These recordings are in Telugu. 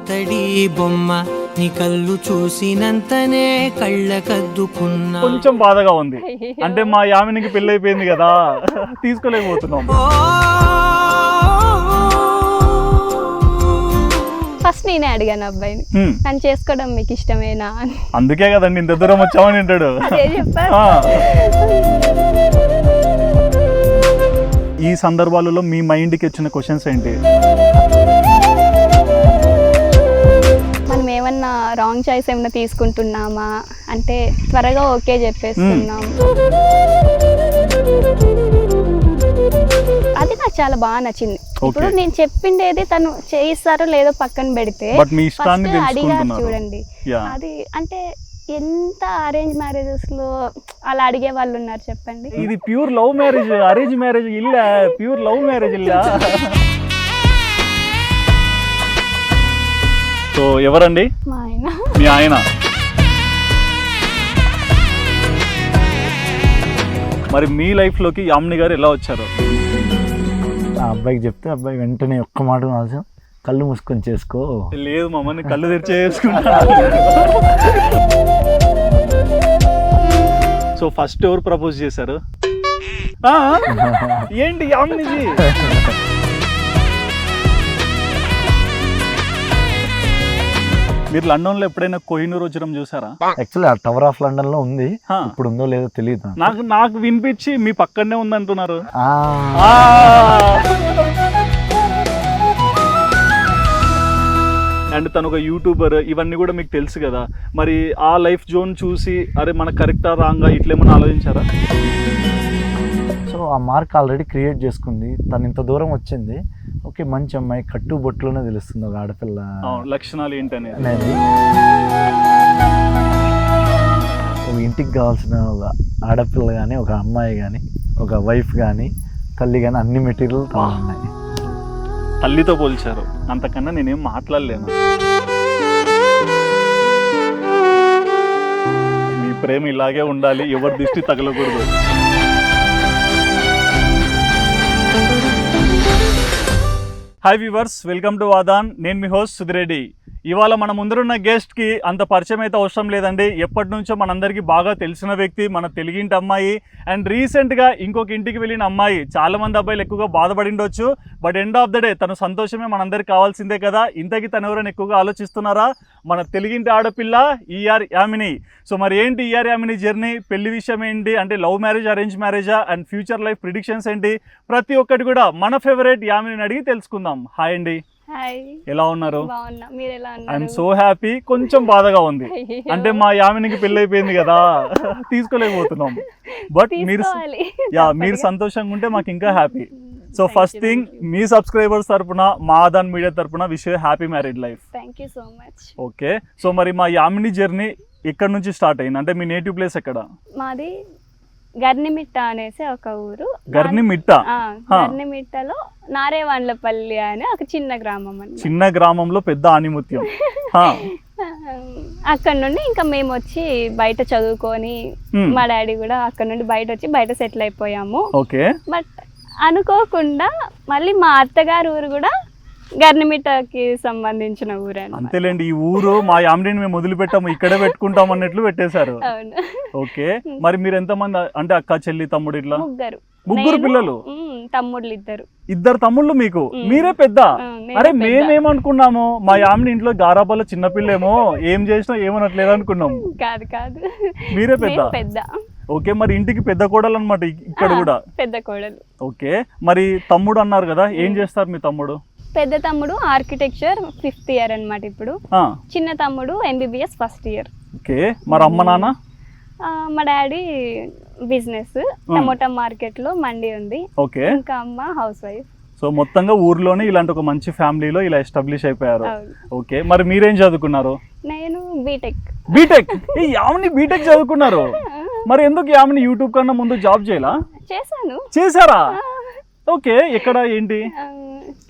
పుత్తడి బొమ్మ నీ కళ్ళు చూసినంతనే కళ్ళకద్దుకున్నా. కొంచెం బాధగా ఉంది, అంటే మా యామినికి పెళ్లి అయిపోయింది కదా, తీసుకోలేకపోతున్నాం. ఫస్ట్ నేనే అడిగాను అబ్బాయిని, నన్ను చేసుకోవడం మీకు ఇష్టమేనా అని. అందుకే కదండి ఇంత దూరం వచ్చామని అంటాడు. ఈ సందర్భాలలో మీ మైండ్కి వచ్చిన క్వశ్చన్స్ ఏంటి? మనం ఏమన్నా రాంగ్ చాయిస్ ఏమన్నా తీసుకుంటున్నామా అంటే త్వరగా ఓకే చెప్పేస్తున్నాం. అది నాకు చాలా బాగా నచ్చింది. ఇప్పుడు నేను చెప్పిండేది తను చేయిస్తారో లేదో పక్కన పెడితే అడిగారు చూడండి, అది అంటే ఎంత అరేంజ్ మ్యారేజెస్ లో అలా అడిగే వాళ్ళు ఉన్నారు చెప్పండి. ఇది pure love marriage, arrange marriage ఇల్ల, ప్యూర్ లవ్ మ్యారేజ్ ఇల్ల. సో ఎవరండి? మా ఆయన. మీ ఆయన. మరి మీ లైఫ్ లోకి యామిని గారు ఎలా వచ్చారు? ఆ అబ్బాయికి చెప్తే అబ్బాయి వెంటనే ఒక్క మాట కాదు, కళ్ళు మూసుకొని చేసుకో. లేదు మమ్మల్ని కళ్ళు తెరిచే చేసుకుంటా. సో ఫస్ట్ ఎవరు ప్రపోజ్ చేశారు? ఏంటి యామినిజీ? మీరు లండన్ లో ఎప్పుడైనా కోహినూర్ వజ్రం చూసారా? యాక్చువల్లీ ఆ టవర్ ఆఫ్ లండన్ లో ఉంది, ఇప్పుడు ఉందో లేదో తెలియదు. నాకు వినిపించి మీ పక్కనే ఉంది అంటున్నారు. అండ్ తను ఒక యూట్యూబర్, ఇవన్నీ కూడా మీకు తెలుసు కదా. మరి ఆ లైఫ్ జోన్ చూసి అరే మన కరెక్టా రాంగా ఇట్లేమన్నా ఆలోచించారా? సో ఆ మార్క్ ఆల్రెడీ క్రియేట్ చేసుకుంది, తను ఇంత దూరం వచ్చింది. ఓకే, మంచి అమ్మాయి, కట్టు బొట్టులోనే తెలుస్తుంది ఒక ఆడపిల్ల లక్షణాలు ఏంటనేది. ఒక ఇంటికి కావాల్సిన ఒక ఆడపిల్ల కానీ, ఒక అమ్మాయి కానీ, ఒక వైఫ్ కానీ, తల్లి కానీ, అన్ని మెటీరియల్ ఉన్నాయి. తల్లితో పోల్చారు, అంతకన్నా నేనేం మాట్లాడలేను. మీ ప్రేమ ఇలాగే ఉండాలి, ఎవరి దృష్టి తగలకూడదు. హాయ్ వ్యూవర్స్, వెల్కమ్ టు వాదాన్. నేను మీ హోస్ట్ సుధిరెడ్డి. ఇవాళ మన ముందరున్న గెస్ట్కి అంత పరిచయం అయితే అవసరం లేదండి. ఎప్పటి నుంచో మనందరికీ బాగా తెలిసిన వ్యక్తి, మన తెలుగింటి అమ్మాయి. అండ్ రీసెంట్గా ఇంకొక ఇంటికి వెళ్ళిన అమ్మాయి. చాలామంది అబ్బాయిలు ఎక్కువగా బాధపడిండొచ్చు, but end of the day తన సంతోషమే మనందరికి కావాల్సిందే కదా. ఇంతకీ తను ఎవరైనా ఎక్కువగా ఆలోచిస్తున్నారా? మన తెలుగింటి ఆడపిల్ల ఈఆర్ యామిని. సో మరి ఏంటి ఈఆర్ యామిని జర్నీ, పెళ్లి విషయం ఏంటి, అంటే లవ్ మ్యారేజ్, అరేంజ్ మ్యారేజా, అండ్ ఫ్యూచర్ లైఫ్ ప్రిడిక్షన్స్ ఏంటి, ప్రతి ఒక్కటి కూడా మన ఫేవరెట్ యామిని అడిగి తెలుసుకుందాం. హాయ్ అండి. ఎలా ఉన్నారు? I'm so happy. కొంచెం బాధగా ఉంది, అంటే మా యామినికి పెళ్లి అయిపోయింది కదా, తీసుకోలేకపోతున్నాం. బట్ మీరు సంతోషంగా ఉంటే మాకు ఇంకా హ్యాపీ. సో ఫస్ట్ థింగ్, మీ సబ్స్క్రైబర్స్ తరపున, మా ఆదాన్ మీడియా తరపున wish you happy married life. Thank you so much. Okay, so మరి మా యామిని జర్నీ ఎక్కడ నుంచి స్టార్ట్ అయింది? అంటే మీ నేటివ్ ప్లేస్ ఎక్కడ? మాది గర్నిమిట్ట అనేసి ఒక ఊరు. గర్నిమిట్టలో నారేవాండ్లపల్లి అనే ఒక చిన్న గ్రామం అండి. చిన్న గ్రామంలో పెద్ద ఆనిముత్యం. అక్కడ నుండి ఇంకా మేము వచ్చి బయట చదువుకొని, మా డాడీ కూడా అక్కడ నుండి బయట వచ్చి బయట సెటిల్ అయిపోయాము. ఓకే. బట్ అనుకోకుండా మళ్ళీ మా అత్తగారు ఊరు కూడా గర్నిమిట్టకి సంబంధించిన ఊరు. అంతేలేండి, ఈ ఊరు మా యామిని మేము వదిలిపెట్టాము, ఇక్కడే పెట్టుకుంటాం అన్నట్లు పెట్టేశారు. ఓకే, మరి మీరు ఎంతమంది, అంటే అక్క, చెల్లి, తమ్ముడు, ఇట్లా? ముగ్గురు పిల్లలు. తమ్ముళ్ళు ఇద్దరు తమ్ముళ్ళు. మీకు మీరే పెద్ద? అరే మేమేమనుకున్నాము, మా యామిని ఇంట్లో గారాబాలో చిన్నపిల్లేమో, ఏం చేసినా ఏమనట్లేదు అనుకున్నాము. కాదు, మీరే పెద్ద. ఓకే, మరి ఇంటికి పెద్ద కోడలు అనమాట ఇక్కడ కూడా? పెద్ద కోడలు. ఓకే, మరి తమ్ముడు అన్నారు కదా, ఏం చేస్తారు మీ తమ్ముడు? పెద్ద తమ్ముడు ఆర్కిటెక్చర్ 5th ఇయర్ అన్నమాట ఇప్పుడు. చిన్న తమ్ముడు MBBS 1st ఇయర్. ఓకే, మరి అమ్మ నాన్న? మా డాడీ బిజినెస్, టమోటా మార్కెట్ లో మండి ఉంది. ఓకే, ఇంకా అమ్మ హౌస్ వైఫ్. సో మొత్తంగా ఊర్లోనే ఇలాంటి ఒక మంచి ఫ్యామిలీలో ఇలా ఎస్టాబ్లిష్ అయిపోయారు. ఓకే, మరి మీరేం చదువుకున్నారు? నేను బీటెక్. యామిని బీటెక్ చదువుకున్నారు. మరి ఎందుకు యామిని యూట్యూబ్ కన్నా ముందు జాబ్ చేశారా? ఓకే, ఎక్కడ ఏంటి?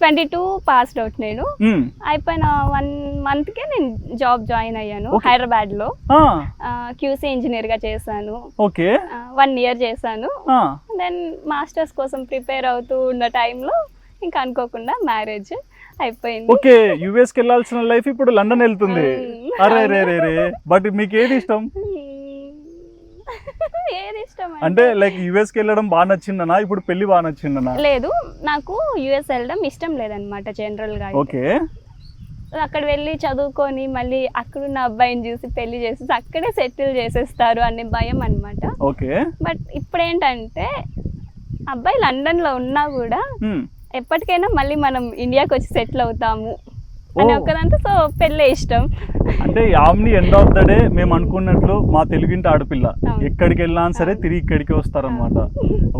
22 పాస్డ్ అవుట్. నేను అయిపోయిన 1 monthకే నేను జాబ్ జాయిన్ అయ్యాను హైదరాబాద్ లో. QC ఇంజనీర్ గా చేశాను. ఓకే, 1 year చేశాను. దెన్ మాస్టర్స్ కోసం ప్రిపేర్ అవుతూ ఉన్న టైంలో ఇంకా అనుకోకుండా మ్యారేజ్. అయిపోయింది. ఓకే, యుఎస్ కి వెళ్ళాల్సిన లైఫ్ ఇప్పుడు లండన్ వెళ్తుంది. అరే రే రే రే, బట్ మీకు ఏది ఇష్టం? ఏది ఇష్టం అంటే లైక్ యుఎస్ కి వెళ్ళడం బాగా నచ్చిందనా, ఇప్పుడు పెళ్లి బాగా నచ్చిందనా? లేదు, నాకు యుఎస్ వెళ్ళడం ఇష్టం లేదనమాట జనరల్ గా. ఓకే, అక్కడ వెళ్ళి చదువుకొని మళ్ళీ అక్కడున్న అబ్బాయిని చూసి పెళ్లి చేసి అక్కడే సెటిల్ చేసేస్తారు అనే భయం అనమాట. ఓకే, బట్ ఇప్పుడు ఏంటంటే అబ్బాయి లండన్ లో ఉన్నా కూడా ఎప్పటికైనా మళ్ళీ మనం ఇండియాకి వచ్చి సెటిల్ అవుతాము అని ఒకదంతా. సో పెళ్ళే ఇష్టం. అంటే Yamini end of the day మేము అనుకున్నట్లు మా తెలుగింటి ఆడపిల్ల ఎక్కడికి వెళ్ళినా సరే తిరిగి ఇక్కడికి వస్తారనమాట.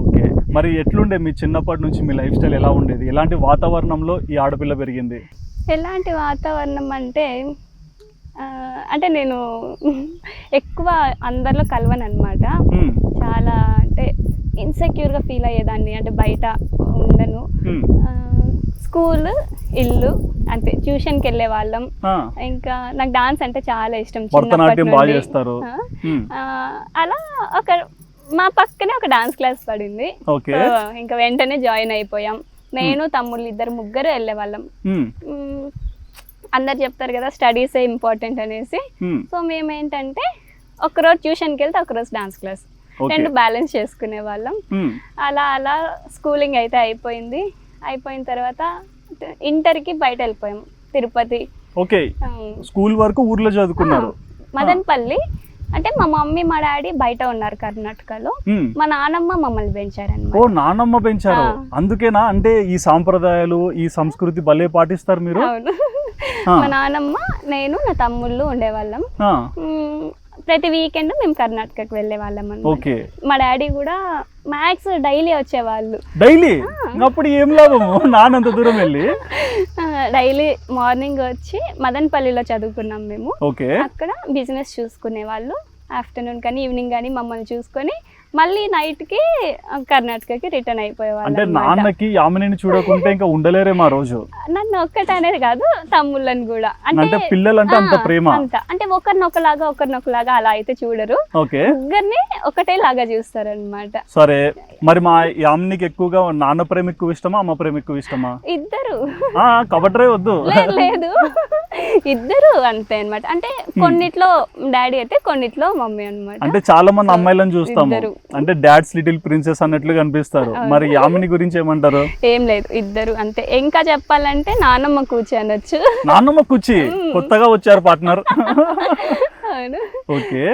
ఓకే, మరి ఎట్లుండే మీ చిన్నప్పటి నుంచి మీ లైఫ్ స్టైల్ ఎలా ఉండేది? ఎలాంటి వాతావరణంలో ఈ ఆడపిల్ల పెరిగింది? ఎలాంటి వాతావరణం అంటే అంటే నేను ఎక్కువ అందరిలో కలవను అనమాట. చాలా అంటే ఇన్సెక్యూర్గా ఫీల్ అయ్యేదాన్ని, అంటే బయట ఉండను. స్కూల్, ఇల్లు అంతే. ట్యూషన్కి వెళ్ళే వాళ్ళం. ఇంకా నాకు డాన్స్ అంటే చాలా ఇష్టం చిన్నప్పటి నుండి. అలా ఒక మా పక్కనే ఒక డాన్స్ క్లాస్ పడింది. ఇంకా వెంటనే జాయిన్ అయిపోయాం. నేను తమ్ముళ్ళు ముగ్గురు వెళ్ళే వాళ్ళం. అందరు చెప్తారు కదా స్టడీసే ఇంపార్టెంట్ అనేసి. సో మేమేంటంటే ఒకరోజు ట్యూషన్కి వెళ్తే ఒకరోజు డాన్స్ క్లాస్, రెండు బ్యాలెన్స్ చేసుకునే వాళ్ళం. అలా అలా స్కూలింగ్ అయితే అయిపోయింది. అయిపోయిన తర్వాత ఇంటర్కి బయట వెళ్ళిపోయాం, తిరుపతి. ఓకే, స్కూల్ వరకు ఊర్లో చదువుకున్నారు? మదనపల్లి. అంటే మా మమ్మీ మా డాడీ బయట ఉన్నారు కర్ణాటకలో, మా నానమ్మ మమ్మల్ని పెంచారన్నమాట. ఓ, నానమ్మ పెంచారు, అందుకేనా అంటే ఈ సాంప్రదాయాలు ఈ సంస్కృతి భలే పాటిస్తారు మీరు? అవును, మా నానమ్మ, నేను, నా తమ్ముళ్ళు ఉండేవాళ్ళం. ప్రతి వీకెండ్ మేము కర్ణాటకకి వెళ్ళే వాళ్ళం అన్నమాట. మా డాడీ కూడా మ్యాథ్స్ డైలీ వచ్చేవాళ్ళు. డైలీ? అప్పుడు ఏం లాభము నానంత దూరం వెళ్ళి? డైలీ మార్నింగ్ వచ్చి మదనపల్లిలో చదువుకున్నాం మేము. అక్కడ బిజినెస్ చూసుకునే వాళ్ళు. ఆఫ్టర్నూన్ కానీ ఈవినింగ్ కానీ మమ్మల్ని చూసుకొని మళ్ళీ నైట్కి కర్ణాటకకి రిటర్న్ అయిపోయేవాళ్ళు. అంటే నాన్నకి యామినిని చూడకుంటే ఇంకా ఉండలేరేమో ఆ రోజు? నన్ను ఒక్కటే అనేది కాదు, తమ్ముళ్ళని కూడా. అంటే పిల్లలంటే అంత ప్రేమ అంత, అంటే ఒకరినొకలాగా అలా అయితే చూడరు, ముగ్గురిని ఒకటే లాగా చూస్తారు అనమాట. సరే, మరి మా యామినికి ఎక్కువగా నాన్న ప్రేమ ఎక్కువ ఇష్టమా అమ్మ ప్రేమ ఎక్కువ ఇష్టమా? ఇద్దరు. కబడ్డీ వద్దు, లేదు ఇద్దరు అంతే అనమాట. అంటే కొన్నిట్లో డాడీ అయితే కొన్నిట్లో మమ్మీ అనమాట. అంటే చాలా మంది అమ్మాయిలను చూస్తాము అంటే డాడ్స్ లిటిల్ ప్రిన్సెస్ అన్నట్లు కనిపిస్తారు. మరి యామిని గురించి ఏమంటారు? ఏం లేదు, ఇద్దరు అంతే. ఇంకా చెప్పాలంటే నానమ్మ కూచి అనొచ్చు. నానమ్మ కూచి కొత్తగా వచ్చారు పార్ట్నర్. ఓకే,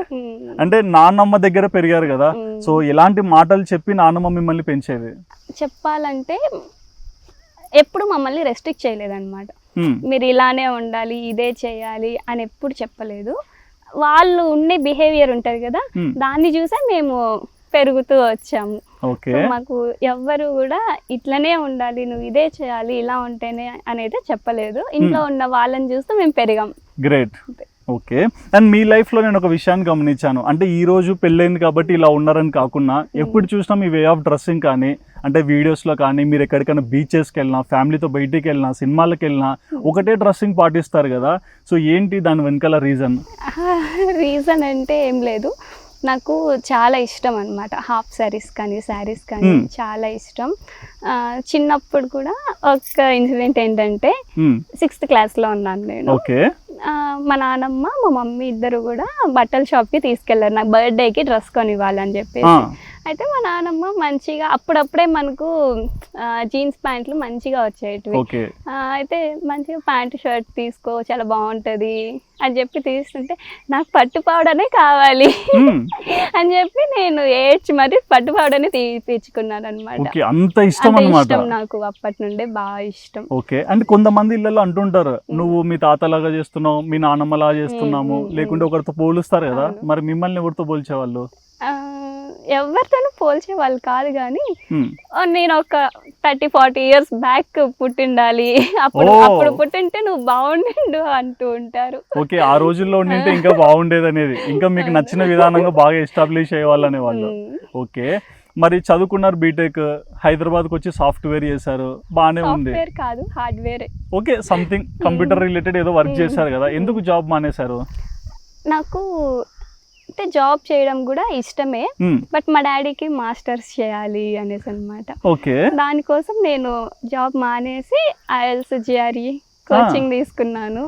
అంటే నాన్నమ్మ దగ్గర పెరిగారు కదా, సో ఎలాంటి మాటలు చెప్పి నాన్నమ్మ మిమ్మల్ని పెంచేది? చెప్పాలంటే ఎప్పుడు మమ్మల్ని రెస్ట్రిక్ట్ చేయలేదన్నమాట. మీరు ఇలానే ఉండాలి, ఇదే చేయాలి అని ఎప్పుడు చెప్పలేదు. వాళ్ళు ఉండే బిహేవియర్ ఉంటుంది కదా, దాన్ని చూసే మేము పెరుగుతూ వచ్చాము. మాకు ఎవ్వరు కూడా ఇట్లనే ఉండాలి, నువ్వు ఇదే చేయాలి, ఇలా ఉంటేనే అనేది చెప్పలేదు. ఇంట్లో ఉన్న వాళ్ళని చూస్తూ మేము పెరిగాం. గ్రేట్. ఓకే, అండ్ మీ లైఫ్లో నేను ఒక విషయాన్ని గమనించాను. అంటే ఈ రోజు పెళ్ళైంది కాబట్టి ఇలా ఉన్నారని కాకుండా ఎప్పుడు చూసినా మీ వే ఆఫ్ డ్రెస్సింగ్ కానీ, అంటే వీడియోస్లో కానీ, మీరు ఎక్కడికైనా బీచెస్కి వెళ్ళినా, ఫ్యామిలీతో బయటికి వెళ్ళినా, సినిమాలకు వెళ్ళినా ఒకటే డ్రెస్సింగ్ పాటిస్తారు కదా, సో ఏంటి దాని వెనకాల రీజన్? రీజన్ అంటే ఏం లేదు, నాకు చాలా ఇష్టం అనమాట. హాఫ్ శారీస్ కానీ చాలా ఇష్టం. చిన్నప్పుడు కూడా ఒక ఇన్సిడెంట్ ఏంటంటే 6th క్లాస్లో ఉన్నాను నేను. మా నాన్నమ్మ మా మమ్మీ ఇద్దరు కూడా బట్టల షాప్కి తీసుకెళ్లారు నాకు బర్త్డేకి డ్రెస్ కొనివ్వాలని చెప్పేసి. అయితే మా నాన్నమ్మ మంచిగా అప్పుడప్పుడే మనకు జీన్స్ ప్యాంట్లు మంచిగా వచ్చేటివి. అయితే మంచిగా ప్యాంటు షర్ట్ తీసుకో చాలా బాగుంటుంది అని చెప్పి తీసుకుంటే నాకు పట్టు పౌడర్నే కావాలి అని చెప్పి నేను ఏడ్చి మరి పట్టు పౌడర్ని తీపించుకున్నాను అనమాట. అంత ఇష్టం నాకు అప్పటి నుండే బాగా ఇష్టం. ఓకే, అంటే కొంతమంది ఇళ్ళలో అంటుంటారు నువ్వు మీ తాతలాగా చేస్తున్నావు, మీ నాన్నమ్మలాగా చేస్తున్నాము, లేకుంటే ఒకరితో పోలుస్తారు కదా, మరి మిమ్మల్ని ఎవరితో పోల్చేవాళ్ళు? ఎవరితోనూ పోల్చే వాళ్ళు కాదు, కానీ నేను ఒక 30-40 years బ్యాక్ పుట్టిండాలి, అప్పుడు పుట్టింటే నువ్వు బాగుండు అంటూ ఉంటారు. ఓకే, ఆ రోజుల్లో ఉండింటే ఇంకా బాగుండేది అనేది, ఇంకా మీకు నచ్చిన విధానంగా బాగా ఎస్టాబ్లిష్ అయ్యేవాళ్ళు అనేవాళ్ళు. ఓకే, మరి చదువుకున్నారు బీటెక్, హైదరాబాద్కి వచ్చి సాఫ్ట్వేర్ చేశారు, బాగానే ఉంది. కాదు, hardware. Okay, something computer related ఏదో వర్క్ చేశారు కదా, ఎందుకు జాబ్ మానేశారు? నాకు అంటే జాబ్ చేయడం కూడా ఇష్టమే, బట్ మా డాడీకి మాస్టర్స్ చేయాలి అనేసి అనమాట. ఓకే, దానికోసం నేను జాబ్ మానేసి IELTS GRE కోచింగ్ తీసుకున్నాను.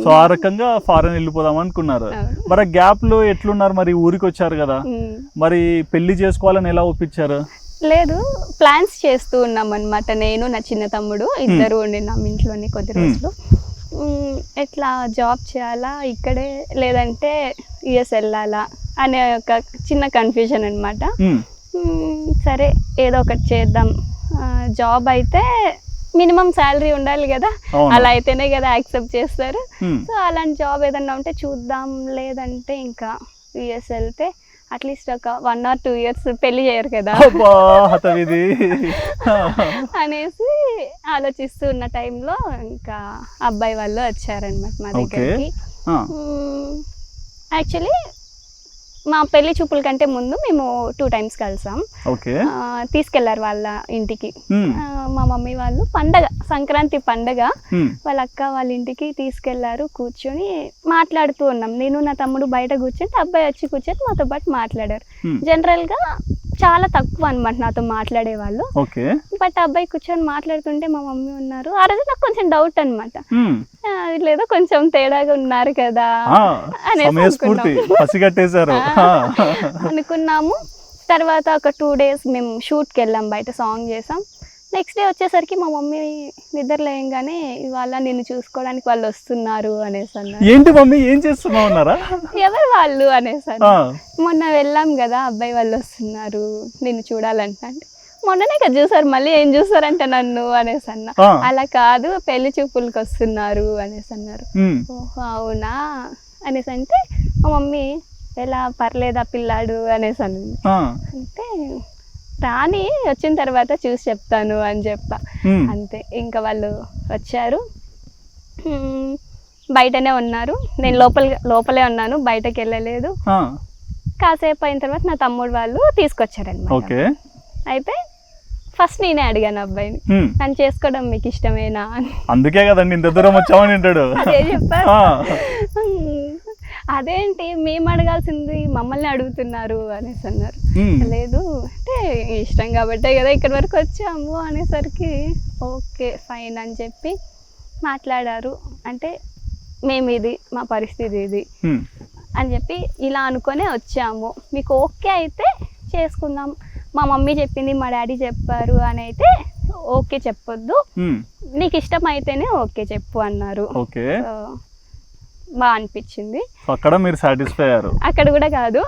సో ఆ రకంగా ఫారెన్ వెళ్ళిపోదాం అనుకున్నారు. మరి గ్యాప్ లో ఎట్లున్నారు? మరి ఊరికి వచ్చారు కదా, మరి పెళ్లి చేసుకోవాలని ఎలా ఒప్పించారు? లేదు, ప్లాన్స్ చేస్తూ ఉన్నాం అనమాట. నేను నా చిన్న తమ్ముడు ఇద్దరు ఉండినాం ఇంట్లోని కొద్ది రోజులు. ఎట్లా జాబ్ చేయాలా ఇక్కడే, లేదంటే US వెళ్ళాలా అనే ఒక చిన్న కన్ఫ్యూజన్ అనమాట. సరే ఏదో ఒకటి చేద్దాం, జాబ్ అయితే మినిమం శాలరీ ఉండాలి కదా, అలా అయితేనే కదా యాక్సెప్ట్ చేస్తారు. సో అలాంటి జాబ్ ఏదన్నా ఉంటే చూద్దాం, లేదంటే ఇంకా US వెళ్తే అట్లీస్ట్ ఒక 1 or 2 years పెళ్లి చేయరు కదా అనేసి ఆలోచిస్తూ ఉన్న టైంలో ఇంకా అబ్బాయి వాళ్ళు వచ్చారనమాట మా దగ్గరికి. యాక్చువల్లీ మా పెళ్లి చూపుల కంటే ముందు మేము 2 times కలిసాం. తీసుకెళ్లారు వాళ్ళ ఇంటికి. మా మమ్మీ వాళ్ళు పండగ, సంక్రాంతి పండగ, వాళ్ళ అక్క వాళ్ళ ఇంటికి తీసుకెళ్లారు. కూర్చొని మాట్లాడుతూ ఉన్నాం. నేను నా తమ్ముడు బయట కూర్చుంటే అబ్బాయి వచ్చి కూర్చొని మాతో పాటు మాట్లాడారు. జనరల్ గా చాలా తక్కువ అనమాట నాతో మాట్లాడేవాళ్ళు. బట్ అబ్బాయి కూర్చొని మాట్లాడుతుంటే మా మమ్మీ ఉన్నారు. ఆ రోజు నాకు కొంచెం డౌట్ అనమాట, లేదో కొంచెం తేడాగా ఉన్నారు కదా అనుకున్నాము. తర్వాత ఒక 2 days మేము షూట్కి వెళ్ళాం, బయట సాంగ్ చేసాం. నెక్స్ట్ డే వచ్చేసరికి మా మమ్మీ నిద్ర లేయంగానే ఇవాళ నిన్ను చూసుకోవడానికి వాళ్ళు వస్తున్నారు అనేసి అన్నారు. ఏంటి మమ్మీ ఏం చేస్తున్నావు అన్నారా? ఎవరు వాళ్ళు అనేసి అన్నారు. మొన్న వెళ్ళాం కదా, అబ్బాయి వాళ్ళు వస్తున్నారు నిన్ను చూడాలంట. అంటే మొన్ననే కదా చూసారు, మళ్ళీ ఏం చూసారంట నన్ను అనేసి అన్నా. అలా కాదు, పెళ్లి చూపులకు వస్తున్నారు అనేసి అన్నారు. ఓహో అవునా అనేసి అంటే మా మమ్మీ ఎలా పర్లేదా పిల్లాడు అనేసి అన్నది. అంటే రాని వచ్చిన తర్వాత చూసి చెప్తాను అని చెప్పా. అంతే, ఇంకా వాళ్ళు వచ్చారు, బయటనే ఉన్నారు. నేను లోపలే ఉన్నాను, బయటకు వెళ్ళలేదు. కాసేపు అయిన తర్వాత నా తమ్ముడు వాళ్ళు తీసుకొచ్చారనమాట. అయితే ఫస్ట్ నేనే అడిగాను అబ్బాయిని, నన్ను చేసుకోవడం మీకు ఇష్టమేనా అని. అందుకే కదండి ఇంత దూరం వచ్చామని అంటాడు. అదే చెప్పారు. అదేంటి మేము అడగాల్సింది మమ్మల్ని అడుగుతున్నారు అనేసి అన్నారు. లేదు అంటే ఇష్టం కాబట్టే కదా ఇక్కడి వరకు వచ్చాము అనేసరికి ఓకే ఫైన్ అని చెప్పి మాట్లాడారు. అంటే మేము ఇది, మా పరిస్థితి ఇది అని చెప్పి ఇలా అనుకునే వచ్చాము. మీకు ఓకే అయితే చేసుకుందాం, మా మమ్మీ చెప్పింది మా డాడీ చెప్పారు అని అయితే ఓకే చెప్పొద్దు, నీకు ఇష్టం అయితేనే ఓకే చెప్పు అన్నారు. బాగా అనిపించింది. అక్కడ మీరు సాటిస్ఫై అయ్యారు? అక్కడ కూడా కాదు,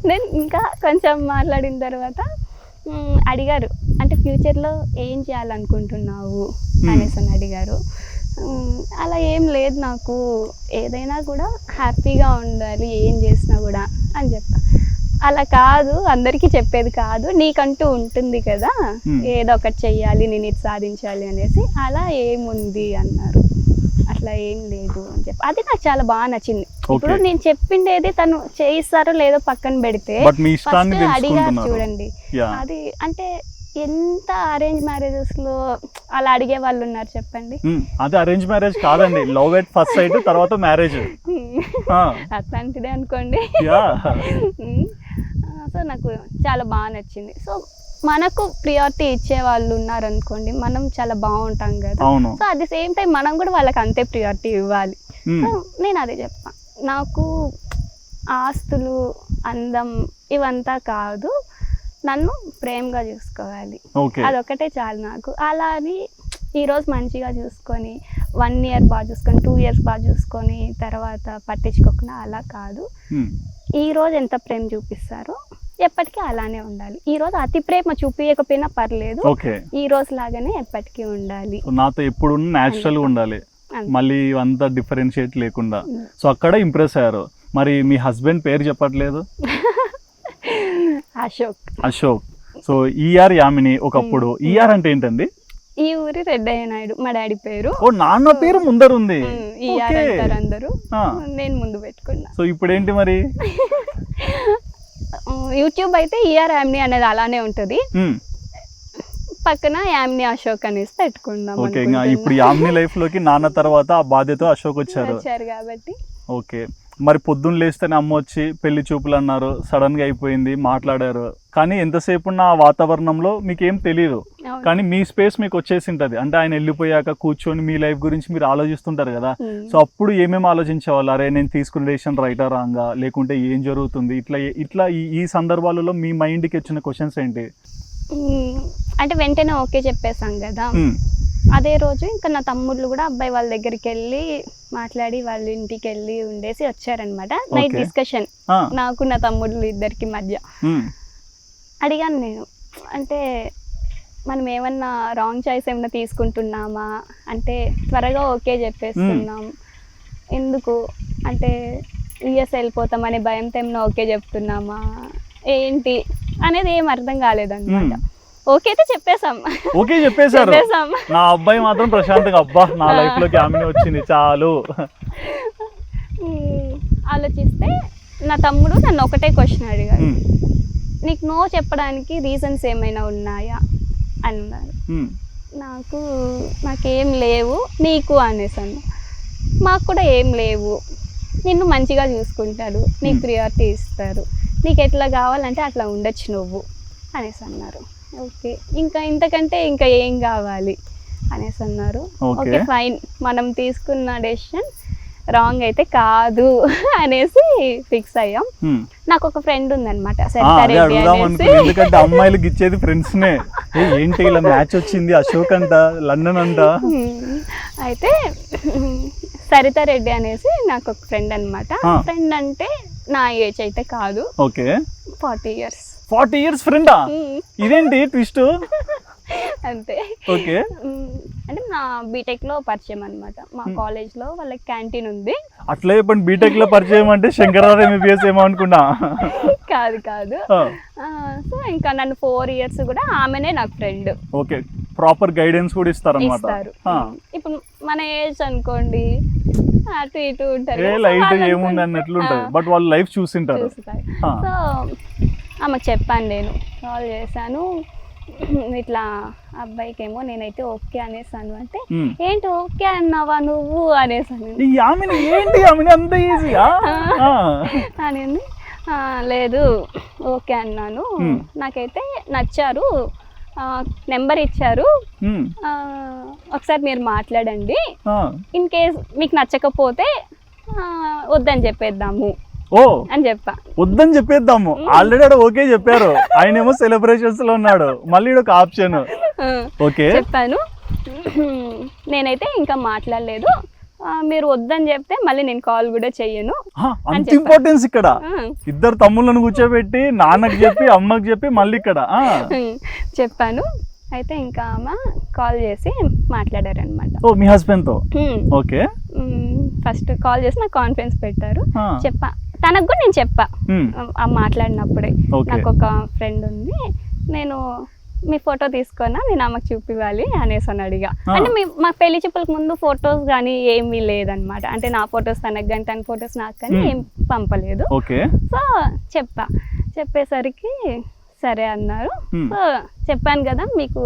నేను ఇంకా కొంచెం మాట్లాడిన తర్వాత అడిగారు, అంటే ఫ్యూచర్లో ఏం చేయాలనుకుంటున్నావు అనేసి అని అడిగారు. అలా ఏం లేదు, నాకు ఏదైనా కూడా హ్యాపీగా ఉండాలి ఏం చేసినా కూడా అని చెప్పా. అలా కాదు, అందరికీ చెప్పేది కాదు, నీకంటూ ఉంటుంది కదా, ఏదో ఒకటి చెయ్యాలి, నేను ఇది సాధించాలి అనేసి. అలా ఏముంది అన్నారు. అట్లా ఏం లేదు అని చెప్పి అది నాకు చాలా బాగా నచ్చింది. ఇప్పుడు నేను చెప్పిండేది తను చేయిస్తారో లేదో పక్కన పెడితే అడిగారు చూడండి, అది అంటే ఎంత అరేంజ్ మ్యారేజెస్ లో అలా అడిగే వాళ్ళు ఉన్నారు చెప్పండి. అది అరేంజ్ మ్యారేజ్ కాదండి, లవ్ ఎట్ ఫస్ట్ సైట్ తర్వాత మ్యారేజ్ అట్లాంటిదే అనుకోండి. సో నాకు చాలా బాగా నచ్చింది. సో మనకు ప్రియారిటీ ఇచ్చే వాళ్ళు ఉన్నారనుకోండి, మనం చాలా బాగుంటాం కదా. So at the same time మనం కూడా వాళ్ళకి అంతే ప్రియారిటీ ఇవ్వాలి. నేను అదే చెప్పా, నాకు ఆస్తులు అందం ఇవంతా కాదు, నన్ను ప్రేమగా చూసుకోవాలి, అదొకటే చాలు నాకు. అలా అని ఈరోజు మంచిగా చూసుకొని 1 year బాగా చూసుకొని 2 years బాగా చూసుకొని తర్వాత పట్టించుకోకుండా అలా కాదు. ఈరోజు ఎంత ప్రేమ చూపిస్తారో ఎప్పటికీ అలానే ఉండాలి. ఈ రోజు అతి ప్రేమ చూపించకపోయినా పర్లేదు, ఈ రోజు లాగానే ఎప్పటికీ ఉండాలి. నాతో ఎప్పుడు న్యాచురల్ గా ఉండాలి, మళ్ళీ అంతా డిఫరెన్షియేట్ లేకుండా. సో అక్కడ ఇంప్రెస్ అయ్యారు. మరి మీ హస్బెండ్ పేరు చెప్పట్లేదు? అశోక్. సో ఈఆర్ యామిని ఒకప్పుడు. ఈఆర్ అంటే ఏంటండి? ఈ ఊరి రెడ్డయ్య నాయుడు మా డాడీ పేరు. ఓ నాన్న పేరు ముందర ఉంది. ఈఆర్ అంటారు అందరూ, నేను ముందు పెట్టుకున్నా. సో ఇప్పుడు ఏంటి మరి? యూట్యూబ్ అయితే ఈఆర్ యామిని అనేది అలానే ఉంటుంది, పక్కన యామిని అశోక్ అనేసి పెట్టుకున్నాం. ఇప్పుడు యామిని లైఫ్ లోకి నాన్న తర్వాత ఆ బాధ్యత అశోక్ వచ్చారు కాబట్టి. ఓకే. మరి పొద్దున్న లేస్తేనే అమ్మ వచ్చి పెళ్లి చూపులు అన్నారు, సడన్ గా అయిపోయింది, మాట్లాడారు. కానీ ఎంతసేపు ఉన్న ఆ వాతావరణంలో మీకేం తెలియదు, అవును. కానీ మీ స్పేస్ మీకు వచ్చేసి ఉంటుంది. అంటే ఆయన వెళ్ళిపోయాక కూర్చొని మీ లైఫ్ గురించి మీరు ఆలోచిస్తుంటారు కదా. సో అప్పుడు ఏమేమి ఆలోచించేవాళ్ళు? అరే నేను తీసుకున్న డెసిషన్ రైటా రాంగా, లేకుంటే ఏం జరుగుతుంది, ఇట్లా ఈ సందర్భాలలో మీ మైండ్కి వచ్చిన క్వశ్చన్స్ ఏంటి? అంటే వెంటనే ఓకే చెప్పేసాం కదా, అదే రోజు ఇంకా నా తమ్ముళ్ళు కూడా అబ్బాయి వాళ్ళ దగ్గరికి వెళ్ళి మాట్లాడి వాళ్ళ ఇంటికి వెళ్ళి ఉండేసి వచ్చారనమాట. నైట్ డిస్కషన్ నాకు నా తమ్ముళ్ళు ఇద్దరికి మధ్య. అడిగాను నేను, అంటే మనం ఏమన్నా రాంగ్ చాయిస్ ఏమన్నా తీసుకుంటున్నామా, అంటే త్వరగా ఓకే చెప్పేస్తున్నాం ఎందుకు, అంటే యూఎస్ వెళ్ళిపోతాం అనే భయంతో ఏమన్నా ఓకే చెప్తున్నామా ఏంటి అనేది ఏం అర్థం కాలేదన్నమాట. ఓకే అయితే చెప్పేసాం, ఓకే చెప్పేశారు. నా అబ్బాయి మాత్రం ప్రశాంతంగా అబ్బా నా లైఫ్ లోకి ఆమె వచ్చింది చాలు. ఆలోచిస్తే నా తమ్ముడు నన్ను ఒకటే క్వశ్చన్ అడిగాడు, నీకు నో చెప్పడానికి రీజన్స్ ఏమైనా ఉన్నాయా అన్నారు. నాకేం లేవు, నీకు అనేసాను. మాకు కూడా ఏం లేవు, నిన్ను మంచిగా చూసుకుంటారు, నీకు ప్రియారిటీ ఇస్తారు, నీకు ఎట్లా కావాలంటే అట్లా ఉండొచ్చు నువ్వు అనేసి అన్నారు. ఓకే ఇంకా ఇంతకంటే ఇంకా ఏం కావాలి అనేసి అన్నారు. ఓకే ఫైన్, మనం తీసుకున్న డెసిషన్ రాంగ్ అయితే కాదు అనేసి ఫిక్స్ అయ్యాం. నాకు ఒక ఫ్రెండ్ ఉందన్నమాట, ఎందుకంటే అమ్మాయిలకు ఇచ్చేది ఫ్రెండ్స్ నే. ఏంటి ఇలా మ్యాచ్ వచ్చింది, అశోక్ అంట లండన్ అంట. అయితే సరిత రెడ్డి అనేసి నాకు ఒక ఫ్రెండ్ అనమాట. ఫ్రెండ్ అంటే నా ఏజ్ అయితే కాదు, ఓకే 40 years. 40 years ఫ్రెండా? ఇదేంటి ట్విస్ట్? అంతే. ఓకే, అంటే నా బీటెక్ లో పరిచయం అనమాట. మా కాలేజ్ లో వాళ్ళకి క్యాంటీన్ ఉంది. అట్లా చెప్పండి, బీటెక్ లో పరిచయం అంటే శంకర్రావు ఎంబీబీఎస్ ఏమో అనుకున్నా. కాదు. సో ఇంకా నన్ను 4 years కూడా ఆమెనే నాకు ఫ్రెండ్. ఓకే, ప్రాపర్ గైడెన్స్ కూడా ఇస్తారు. ఇప్పుడు మన ఏజ్ అనుకోండి అటు ఇటు ఉంటారు, లైట్ ఏముంది అన్నట్లు ఉంటుంది, బట్ వాళ్ళు లైఫ్ చూసింటారు. సో ఆమెకు చెప్పాను, నేను కాల్ చేశాను, ఇట్లా అబ్బాయికి ఏమో నేనైతే ఓకే అనేసాను. అంటే ఏంటి ఓకే అన్నావా నువ్వు అనేసాను. అనేది లేదు ఓకే అన్నాను, నాకైతే నచ్చారు, నెంబర్ ఇచ్చారు, ఒకసారి మీరు మాట్లాడండి, ఇన్ కేస్ మీకు నచ్చకపోతే వద్దని చెప్పేద్దాము అని చెప్పా. వద్దని చెప్పేద్దాము, ఆల్రెడీ ఓకే చెప్పారు, ఆయన ఏమో సెలబ్రేషన్స్ లో ఉన్నాడు, మళ్ళీ ఒక ఆప్షన్. ఓకే చెప్పాను, నేనైతే ఇంకా మాట్లాడలేదు, మీరు వద్దని చెప్తే మళ్ళీ నేను కాల్ కూడా చెయ్యను. అంత ఇంపార్టెన్స్ ఇక్కడ. ఇద్దరు తమ్ముళ్ళను కూర్చోబెట్టి నాన్నకి చెప్పి అమ్మకి చెప్పి మళ్ళీ ఇక్కడ చెప్పాను. అయితే ఇంకా ఆమె కాల్ చేసి మాట్లాడారనమాట. ఓ మీ హస్బెండ్ తో? ఓకే, ఫస్ట్ కాల్ చేసి నాకు కాన్ఫరెన్స్ పెట్టారు. చెప్పా, తనకు కూడా నేను చెప్పా మాట్లాడినప్పుడే, నాకు ఒక ఫ్రెండ్ ఉంది, నేను మీ ఫోటో తీసుకున్నా, నేను ఆమెకు చూపివ్వాలి అనేసి అని అడిగా. అంటే మా పెళ్లి చూపులకు ముందు ఫొటోస్ కానీ ఏమీ లేదనమాట. అంటే నా ఫొటోస్ తనకు కానీ తన ఫొటోస్ నాకు కానీ ఏం పంపలేదు. సో చెప్పేసరికి సరే అన్నారు. సో చెప్పాను కదా మీకు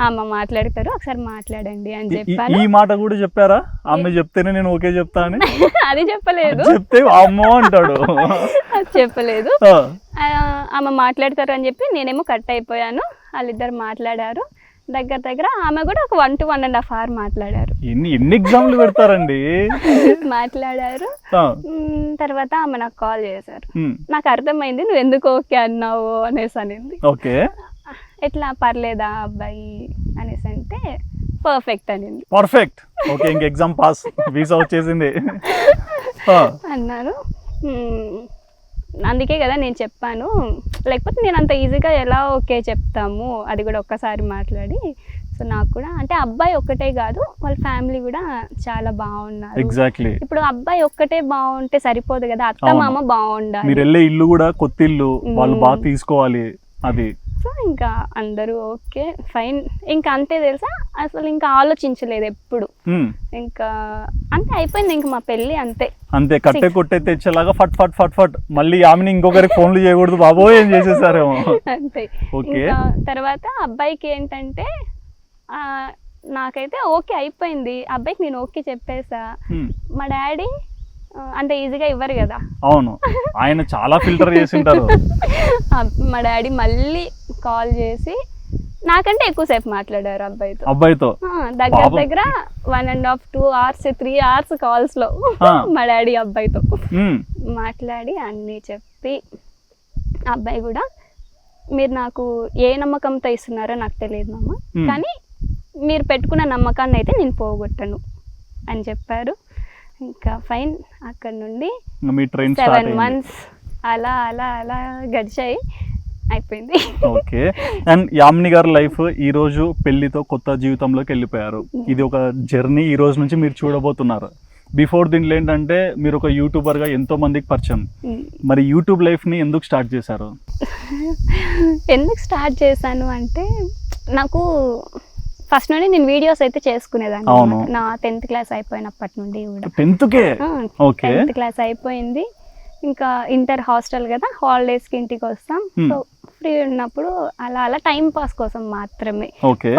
ఆమె మాట్లాడతారు, ఒకసారి మాట్లాడండి అని చెప్పాను. ఈ మాట కూడా చెప్పారా? ఆమె చెప్తేనే నేను ఓకే చెప్తా అని? అది చెప్పలేదు, చెప్తే అమ్మో అంటాడు. అది చెప్పలేదు. ఆమె మాట్లాడతారు అని చెప్పి నేనేమో కట్ అయిపోయాను. వాళ్ళిద్దరు మాట్లాడారు, దగ్గర ఆమె కూడా ఒక 1 to 1.5 hours మాట్లాడారు. ఎన్ని ఎగ్జామ్లు పెడతారండి. మాట్లాడారు. తర్వాత ఆమె నాకు కాల్ చేశారు. నాకు అర్థమైంది నువ్వు ఎందుకు ఓకే అన్నావు అనేసి అనింది. ఓకే, ఎట్లా పర్లేదా అబ్బాయి అనేసి అంటే పర్ఫెక్ట్ అనింది. పర్ఫెక్ట్, ఓకే ఇంక ఎగ్జామ్ పాస్, వీసా వచ్చేసింది అన్నారు. అందుకే కదా నేను చెప్పాను, లేకపోతే నేను అంత ఈజీగా ఎలా ఓకే చెప్తాము, అది కూడా ఒక్కసారి మాట్లాడి. సో నాకు కూడా అంటే అబ్బాయి ఒక్కటే కాదు, వాళ్ళ ఫ్యామిలీ కూడా చాలా బాగున్నారు. ఎగ్జాక్ట్లీ. ఇప్పుడు అబ్బాయి ఒక్కటే బాగుంటే సరిపోదు కదా, అత్త మామ బాగుండాలి. మీరు వెళ్ళే ఇల్లు కూడా కొత్త ఇల్లు, వాళ్ళు బాగా తీసుకోవాలి అది. సో ఇంకా అందరూ ఓకే ఫైన్, ఇంకా అంతే తెలుసా, అసలు ఇంకా ఆలోచించలేదు ఎప్పుడు, ఇంకా అంతే అయిపోయింది ఇంకా మా పెళ్ళి. అంతే కట్టే కొట్టే తెచ్చేలాగా ఫట్ ఫట్ ఫట్ ఫట్. మళ్ళీ ఆమెని ఇంకొకరికి ఫోన్లు చేయకూడదు బాబోయ్ ఏం చేసేసారేమో. అంతే. ఓకే, తర్వాత అబ్బాయికి ఏంటంటే నాకైతే ఓకే అయిపోయింది, అబ్బాయికి నేను ఓకే చెప్పేసా. మా డాడీ అంత ఈజీగా ఇవ్వరు కదా. అవును, ఆయన చాలా ఫిల్టర్ చేసింటారు. మా డాడీ మళ్ళీ కాల్ చేసి నాకంటే ఎక్కువసేపు మాట్లాడారు అబ్బాయితో. దగ్గర 1.5 2 hours 3 hours కాల్స్ లో మా డాడీ అబ్బాయితో మాట్లాడి అన్నీ చెప్పి, అబ్బాయి కూడా మీరు నాకు ఏ నమ్మకంతో ఇస్తున్నారో నాకు తెలియదు మామ, కానీ మీరు పెట్టుకున్న నమ్మకాన్ని అయితే నేను పోగొట్టను అని చెప్పారు. ఇంకా ఫైన్, అక్కడ నుండి 7 months అలా అలా అలా గడిచాయి, అయిపోయింది. ఓకే. అండ్ యామిని గారి లైఫ్ ఈ రోజు పెళ్లితో కొత్త జీవితంలోకి వెళ్ళిపోయారు. ఇది ఒక జర్నీ ఈ రోజు నుంచి మీరు చూడబోతున్నారు. బిఫోర్ దీంట్లో ఏంటంటే మీరు ఒక యూట్యూబర్గా ఎంతో మందికి పరిచయం. మరి యూట్యూబ్ లైఫ్ని ఎందుకు స్టార్ట్ చేశారు? ఎందుకు స్టార్ట్ చేశాను అంటే, నాకు ఫస్ట్ నుండి నేను వీడియోస్ అయితే చేసుకునేదాన్ని. నా 10th class అయిపోయినప్పటి నుండి కూడా. 10th class అయిపోయింది, ఇంకా ఇంటర్ హాస్టల్ కదా, హాలిడేస్కి ఇంటికి వస్తాం. సో ఫ్రీ ఉన్నప్పుడు అలా అలా టైం పాస్ కోసం మాత్రమే,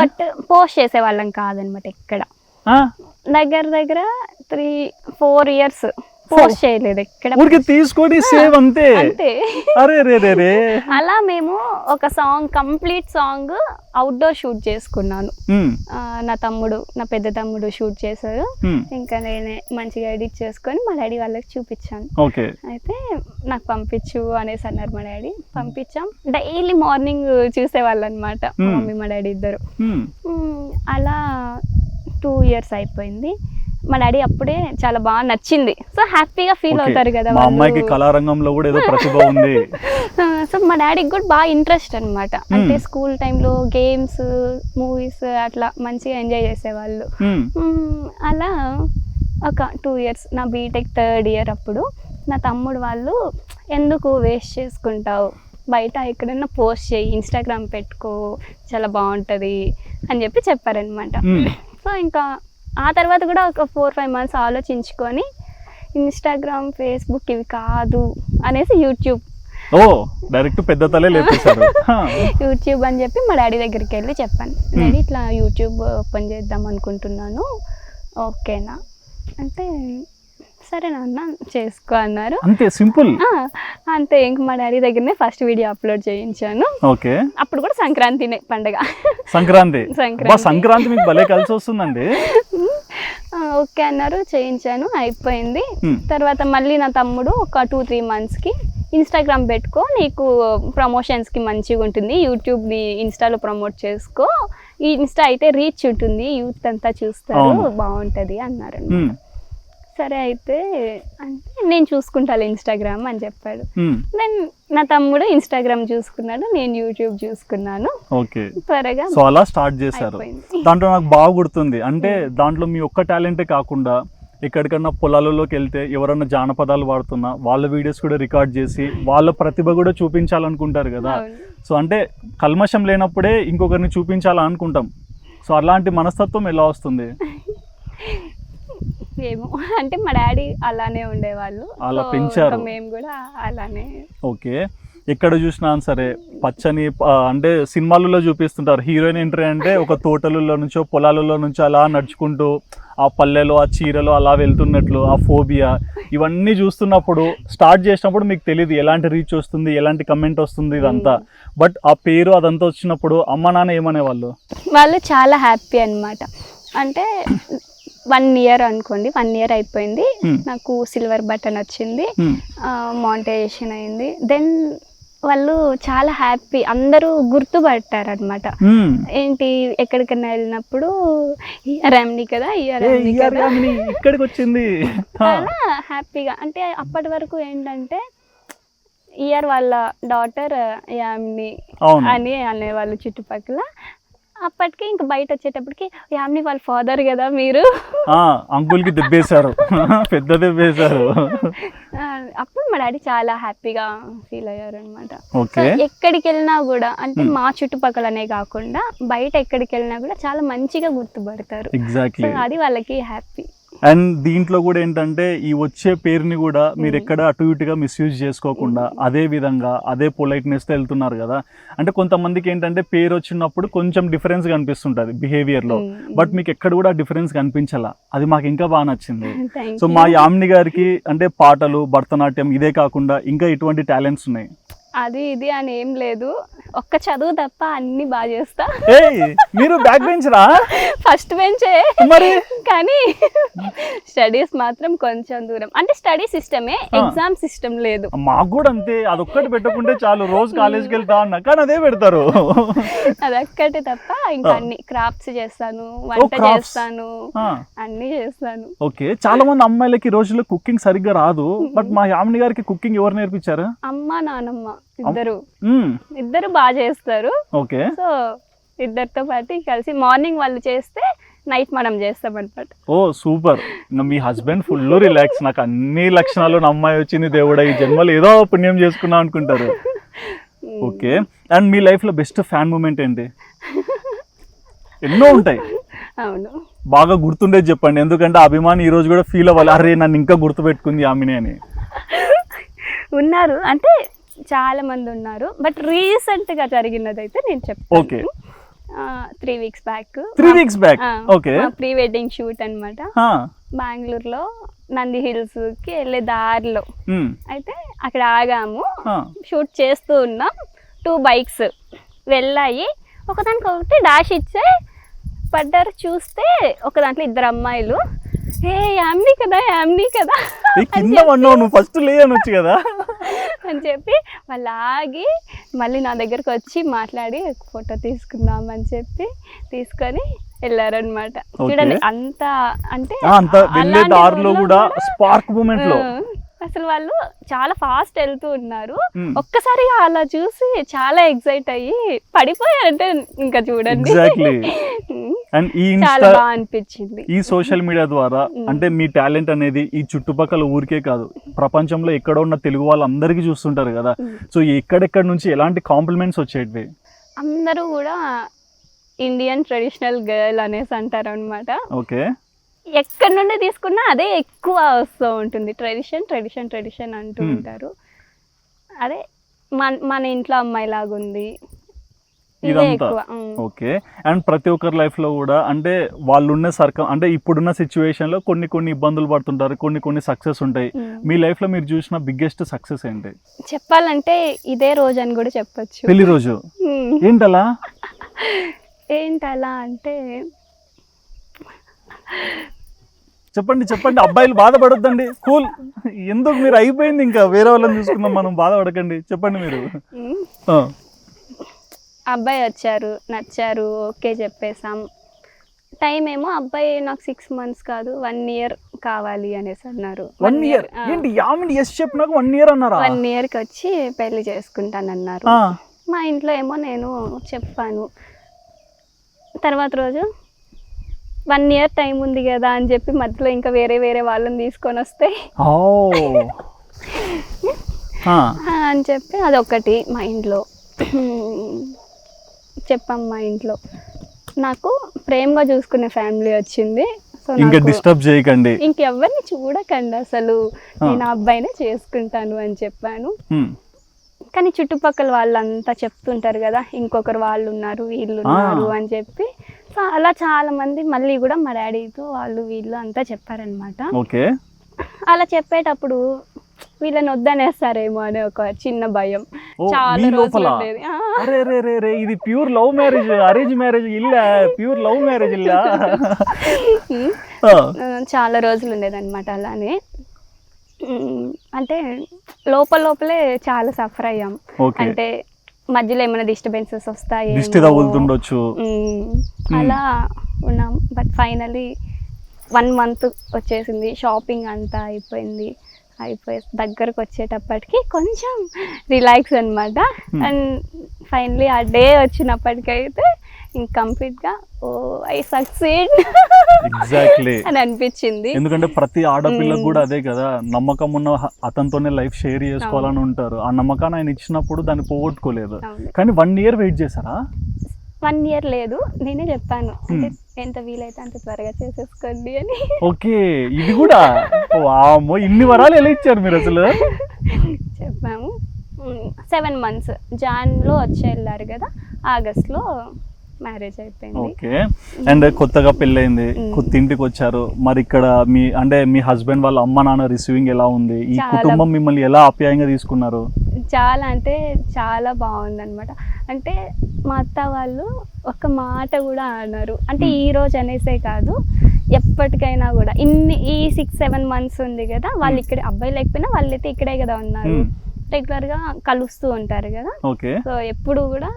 బట్ పోస్ట్ చేసేవాళ్ళం కాదనమాట ఎక్కడ. దగ్గర 3-4 years పోస్ట్ చేయలేదు ఎక్కడ, తీసుకొని సేవ్ అంతే. అలా మేము ఒక song, complete song outdoor shoot చేసుకున్నాను. నా పెద్ద తమ్ముడు షూట్ చేశారు, ఇంకా నేనే మంచిగా ఎడిట్ చేసుకొని మా డాడీ వాళ్ళకి చూపించాను. అయితే నాకు పంపించు అనేసి అన్నారు మా డాడీ. పంపించాం. డైలీ మార్నింగ్ చూసేవాళ్ళు అనమాట మమ్మీ మా డాడీ ఇద్దరు. అలా 2 years అయిపోయింది. మా డాడీ అప్పుడే చాలా బాగా నచ్చింది, సో హ్యాపీగా ఫీల్ అవుతారు కదా. మా అమ్మాయికి కళారంగంలో కూడా ఏదో ప్రతిభ ఉంది. సో మా డాడీకి కూడా బాగా ఇంట్రెస్ట్ అనమాట. అంటే స్కూల్ టైంలో గేమ్స్, మూవీస్ అట్లా మంచిగా ఎంజాయ్ చేసేవాళ్ళు. అలా ఒక 2 years, నా బీటెక్ 3rd year అప్పుడు నా తమ్ముడు వాళ్ళు, ఎందుకు వేస్ట్ చేసుకుంటావు, బయట ఎక్కడన్నా పోస్ట్ చేయి, ఇన్స్టాగ్రామ్ పెట్టుకో, చాలా బాగుంటుంది అని చెప్పారనమాట. సో ఇంకా ఆ తర్వాత కూడా ఒక 4-5 months ఆలోచించుకొని ఇన్స్టాగ్రామ్, ఫేస్బుక్ ఇవి కాదు అనేసి యూట్యూబ్ యూట్యూబ్ అని చెప్పి మా డాడీ దగ్గరికి వెళ్ళి చెప్పాను. డాడీ ఇట్లా యూట్యూబ్ ఓపెన్ చేద్దాం అనుకుంటున్నాను, ఓకేనా అంటే సరే నాన్న చేసుకో అన్నారు. అంతే సింపుల్. అంతే, ఇంక మా డాడీ దగ్గరనే ఫస్ట్ వీడియో అప్లోడ్ చేయించాను. ఓకే. అప్పుడు కూడా సంక్రాంతినే పండగ. సంక్రాంతి మీకు భలే కలిసి వస్తుందండి. ఓకే అన్నారు, చేయించాను, అయిపోయింది. తర్వాత మళ్ళీ నా తమ్ముడు ఒక 2-3 monthsకి ఇన్స్టాగ్రామ్ పెట్టుకో, నీకు ప్రమోషన్స్కి మంచిగా ఉంటుంది, యూట్యూబ్ని ఇన్స్టాలో ప్రమోట్ చేసుకో, ఈ ఇన్స్టా అయితే రీచ్ ఉంటుంది, యూత్ అంతా చూస్తారు, బాగుంటుంది అన్నారు. సరే అయితే అంటే నేను చూసుకుంటాను ఇన్స్టాగ్రామ్ అని చెప్పాడు. దెన్ నా తమ్ముడు ఇన్స్టాగ్రామ్ చూసుకున్నాడు, నేను యూట్యూబ్ చూసుకున్నాను. ఓకే, త్వరగా సో అలా స్టార్ట్ చేశారు. దాంట్లో నాకు బాగా గుర్తుంది, అంటే దాంట్లో మీ ఒక్క టాలెంటే కాకుండా ఎక్కడికన్నా పొలాలలోకి వెళ్తే ఎవరన్నా జానపదాలు వాడుతున్నా వాళ్ళ వీడియోస్ కూడా రికార్డ్ చేసి వాళ్ళ ప్రతిభ కూడా చూపించాలనుకుంటారు కదా. సో అంటే కల్మషం లేనప్పుడే ఇంకొకరిని చూపించాలనుకుంటాం. సో అలాంటి మనస్తత్వం ఎలా వస్తుంది? ఏమో, అంటే మా డాడీ అలానే ఉండేవాళ్ళు, అలా పెంచారు, మేము కూడా అలానే. ఓకే. ఎక్కడ చూసినా సరే పచ్చని, అంటే సినిమాలలో చూపిస్తుంటారు హీరోయిన్ ఎంట్రీ అంటే ఒక తోటలలో నుంచో పొలాలలో నుంచో అలా నడుచుకుంటూ ఆ పల్లెలో ఆ చీరలో అలా వెళ్తున్నట్లు, ఆ ఫోబియా ఇవన్నీ చూస్తున్నప్పుడు స్టార్ట్ చేసినప్పుడు మీకు తెలియదు ఎలాంటి రీచ్ వస్తుంది, ఎలాంటి కమెంట్ వస్తుంది ఇదంతా. బట్ ఆ పేరు అదంతా వచ్చినప్పుడు అమ్మ నాన్న ఏమనేవాళ్ళు? వాళ్ళు చాలా హ్యాపీ అన్నమాట. అంటే 1 year అనుకోండి, 1 year అయిపోయింది, నాకు సిల్వర్ బటన్ వచ్చింది, మానిటైజేషన్ అయింది. దెన్ వాళ్ళు చాలా హ్యాపీ, అందరూ గుర్తుపట్టారు అనమాట. ఏంటి ఎక్కడికైనా వెళ్ళినప్పుడు యామిని కదా, ఇక్కడికి వచ్చింది, చాలా హ్యాపీగా. అంటే అప్పటి వరకు ఏంటంటే ఇయర్ వాళ్ళ డాటర్ యామిని అని అనేవాళ్ళు చుట్టుపక్కల. అప్పటికి ఇంకా బయట వచ్చేటప్పటికి యామిని వాళ్ళ ఫాదర్ కదా మీరు, అంకుల్కి దెబ్బేశారు, పెద్ద దెబ్బేశారు. అప్పుడు మా డాడీ చాలా హ్యాపీగా ఫీల్ అయ్యారు అనమాట. ఎక్కడికి వెళ్ళినా కూడా, అంటే మా చుట్టుపక్కలనే కాకుండా బయట ఎక్కడికి వెళ్ళినా కూడా చాలా మంచిగా గుర్తుపడతారు. ఎగ్జాక్ట్లీ, అది వాళ్ళకి హ్యాపీ. అండ్ దీంట్లో కూడా ఏంటంటే ఈ వచ్చే పేరుని కూడా మీరు ఎక్కడ అటు ఇటుగా మిస్యూజ్ చేసుకోకుండా అదే విధంగా అదే పొలైట్నెస్తో వెళ్తున్నారు కదా. అంటే కొంతమందికి ఏంటంటే పేరు వచ్చినప్పుడు కొంచెం డిఫరెన్స్ కనిపిస్తుంటుంది బిహేవియర్లో, బట్ మీకు ఎక్కడ కూడా డిఫరెన్స్ కనిపించాలా, అది మాకు ఇంకా బాగా నచ్చింది. సో మా యామిని గారికి అంటే పాటలు, భరతనాట్యం ఇదే కాకుండా ఇంకా ఎటువంటి టాలెంట్స్ ఉన్నాయి? అది ఇది అని ఏం లేదు, ఒక్క చదువు తప్ప అన్ని బాగా చేస్తా. మీరు బ్యాక్ బెంచరా? ఫస్ట్ బెంచే మరి, కానీ స్టడీస్ మాత్రం కొంచెం దూరం. అంటే స్టడీ సిస్టమే, ఎగ్జామ్ సిస్టమ్ లేదు. మాకు కూడా అంతే, అదొక్కటి పెట్టుకుంటే చాలు, రోజు కాలేజ్కి వెళ్తా అన్నా కానీ అదే పెడతారు. అదొక్కటి తప్ప ఇంకా అన్ని క్రాఫ్ట్స్ చేస్తాను, వంట చేస్తాను, అన్ని చేస్తాను. ఓకే, చాలా మంది అమ్మాయిలకి ఈ రోజుల్లో కుకింగ్ సరిగ్గా రాదు, బట్ మా యామిని గారికి కుకింగ్ ఎవరు నేర్పించారు? అమ్మ నానమ్మ ఇద్దరు బాగా చేస్తారు. ఓకే, సో ఇద్దరితో పాటు కలిసి మార్నింగ్ వాళ్ళు చేస్తే నైట్ మనం చేస్తాం అనమాట. ఓ సూపర్. మీ హస్బెండ్ ఫుల్ రిలాక్స్, నాకు అన్ని లక్షణాలు నా అమ్మాయి వచ్చింది దేవుడా, ఈ జన్మలో ఏదో పుణ్యం చేసుకున్నా అనుకుంటారు. ఓకే, అండ్ మీ లైఫ్ లో బెస్ట్ ఫ్యాన్ మూమెంట్ ఏంటి? ఎన్నో ఉంటాయి, అవును, బాగా గుర్తుండేది చెప్పండి, ఎందుకంటే అభిమాని ఈ రోజు కూడా ఫీల్ అవ్వాలి, అరే నన్ను ఇంకా గుర్తుపెట్టుకుంది ఆమెనే అని. ఉన్నారు అంటే చాలా మంది ఉన్నారు, బట్ రీసెంట్ గా జరిగినది అయితే నేను చెప్తాను. Okay, 3 weeks back. 3 weeks back. Okay, pre wedding shoot అన్నమాట. బెంగళూరులో నంది హిల్స్ కి వెళ్ళే దారిలో అయితే అక్కడ ఆగాము, షూట్ చేస్తూ ఉన్నాం. 2 bikes వెళ్ళాయి, ఒకదానికి ఒకటి డాష్ ఇచ్చే పడ్డారు. చూస్తే ఒక దాంట్లో 2 అమ్మాయిలు, ఏ యామిని కదా యామిని కదా నువ్వు ఫస్ట్ లేయనొచ్చు కదా అని చెప్పి వాళ్ళు ఆగి మళ్ళీ నా దగ్గరకు వచ్చి మాట్లాడి ఫోటో తీసుకుందాం అని చెప్పి తీసుకొని వెళ్ళారనమాట. చూడండి అంత అంటే స్పార్క్ మూమెంట్ లో అసలు వాళ్ళు చాలా ఫాస్ట్ వెళ్తూ ఉన్నారు. ఒక్కసారిగా అలా చూసి చాలా ఎక్సైట్ అయ్యి పడిపోయారంటే ఇంకా చూడండి, చాలా బాగా అనిపించింది. ఈ సోషల్ మీడియా ద్వారా అంటే మీ టాలెంట్ అనేది ఈ చుట్టుపక్కల ఊరికే కాదు, ప్రపంచంలో ఎక్కడ ఉన్న తెలుగు వాళ్ళందరికీ చూస్తుంటారు కదా. సో ఎక్కడెక్కడ నుంచి ఎలాంటి కాంప్లిమెంట్స్ వచ్చేటివి? అందరూ కూడా ఇండియన్ ట్రెడిషనల్ గర్ల్ అనేసి అంటారు అనమాట. ఓకే, ఎక్కడి నుండి తీసుకున్నా అదే ఎక్కువ వస్తూ ఉంటుంది, ట్రెడిషన్ ట్రెడిషన్ ట్రెడిషన్ అంటూ ఉంటారు. అదే మన ఇంట్లో అమ్మాయి లాగా ఉంది ఇదంతా. ఓకే, అండ్ ప్రతి ఒక్కరి లైఫ్ లో కూడా అంటే వాళ్ళు ఉన్న అంటే ఇప్పుడున్న సిచ్యువేషన్ లో కొన్ని ఇబ్బందులు పడుతుంటారు, కొన్ని సక్సెస్ ఉంటాయి. మీ లైఫ్ లో మీరు చూసిన బిగ్గెస్ట్ సక్సెస్ ఏంటి? చెప్పాలంటే ఇదే రోజు అని కూడా చెప్పొచ్చు. పెళ్లి రోజు. ఏంటలా అంటే చెప్పండి, అబ్బాయిలు బాధపడొద్దండి, కూల్. ఎందుకు మీరు అయిపోయింది, ఇంకా వేరే వాళ్ళని చూసుకుందాం, మనం బాధపడకండి, చెప్పండి మీరు. అబ్బాయి వచ్చారు, నచ్చారు, ఓకే చెప్పేసాం. టైం ఏమో అబ్బాయి నాకు 6 months కాదు 1 year కావాలి అనేసి అన్నారు. 1 year ఏంటి? యామిని ఎస్ చెప్పినాక 1 year అన్నారా? 1 yearకి వచ్చి పెళ్లి చేసుకుంటానన్నారు. మా ఇంట్లో ఏమో నేను చెప్పాను. తర్వాత రోజు 1 year టైం ఉంది కదా అని చెప్పి మధ్యలో ఇంకా వేరే వాళ్ళని తీసుకొని వస్తే అని చెప్పి అదొకటి మా ఇంట్లో చెప్పాం. మా ఇంట్లో నాకు ప్రేమగా చూసుకునే ఫ్యామిలీ వచ్చింది. సో ఇంకా డిస్టర్బ్ చేయకండి, ఇంకెవరిని చూడకండి, అసలు నేను ఆ అబ్బాయినే చేసుకుంటాను అని చెప్పాను. కానీ చుట్టుపక్కల వాళ్ళంతా చెప్తుంటారు కదా, ఇంకొకరు వాళ్ళు ఉన్నారు వీళ్ళు ఉన్నారు అని చెప్పి. సో అలా చాలా మంది మళ్ళీ కూడా మా డాడీతో వాళ్ళు వీళ్ళు అంతా చెప్పారనమాట. అలా చెప్పేటప్పుడు వీళ్ళని వద్దనేస్తారేమో అనే ఒక చిన్న భయం చాలా రోజులు ఉండేది. ఇది pure love marriage, arrange marriage ఇల్ల, ప్యూర్ లవ్ మ్యారేజ్ ఇల్ల. చాలా రోజులు ఉండేదన్నమాట అలానే. అంటే లోపలే చాలా సఫర్ అయ్యాం. అంటే మధ్యలో ఏమైనా డిస్టర్బెన్సెస్ వస్తాయి అలా ఉన్నాం. బట్ ఫైనలీ 1 month వచ్చేసింది, షాపింగ్ అంతా అయిపోయి దగ్గరకు వచ్చేటప్పటికి కొంచెం రిలాక్స్ అనమాట. అండ్ ఫైనలీ ఆ డే వచ్చినప్పటికైతే ఇంక కంప్లీట్గా ఐ సక్సీడ్ అని అనిపించింది. ఎందుకంటే ప్రతి ఆడపిల్లకు కూడా అదే కదా, నమ్మకం ఉన్న అతనితోనే లైఫ్ షేర్ చేసుకోవాలని ఉంటారు. ఆ నమ్మకాన్ని ఆయన ఇచ్చినప్పుడు దాన్ని పోగొట్టుకోలేదు. కానీ 1 year వెయిట్ చేశారా? 1 year లేదు, నేనే చెప్పాను. అంటే ఎంత వీలైతే అంత త్వరగా చేసేసుకోండి అని. ఓకే, ఇది కూడా వామ్మో, ఇన్ని వరాలు ఎలా ఇచ్చారు మీరు అసలు? చెప్పాము. 7 months జాన్లో వచ్చి వెళ్ళారు కదా, ఆగస్ట్లో మ్యారేజ్ అయిపోయింది. ఓకే, అండ్ కొత్తగా పెళ్ళయింది, కొత్త ఇంటికి వచ్చారు. మరి ఇక్కడ మీ హస్బెండ్ వాళ్ళ అమ్మ నాన్న రిసీవింగ్ ఎలా ఉంది? ఈ కుటుంబం మిమ్మల్ని ఎలా ఆప్యాయంగా తీసుకున్నారు? చాలా అంటే చాలా బాగుందన్నమాట. అంటే మా అత్త వాళ్ళు ఒక మాట కూడా అన్నారు. అంటే ఈ రోజు అనేసే కాదు, ఎప్పటికైనా కూడా ఈ 6-7 months ఉంది కదా, వాళ్ళు ఇక్కడ అబ్బాయి లేకపోయినా వాళ్ళైతే ఇక్కడే కదా ఉన్నారు, రెగ్యులర్ గా కలుస్తూ ఉంటారు కదా. ఓకే, సో ఎప్పుడు కూడా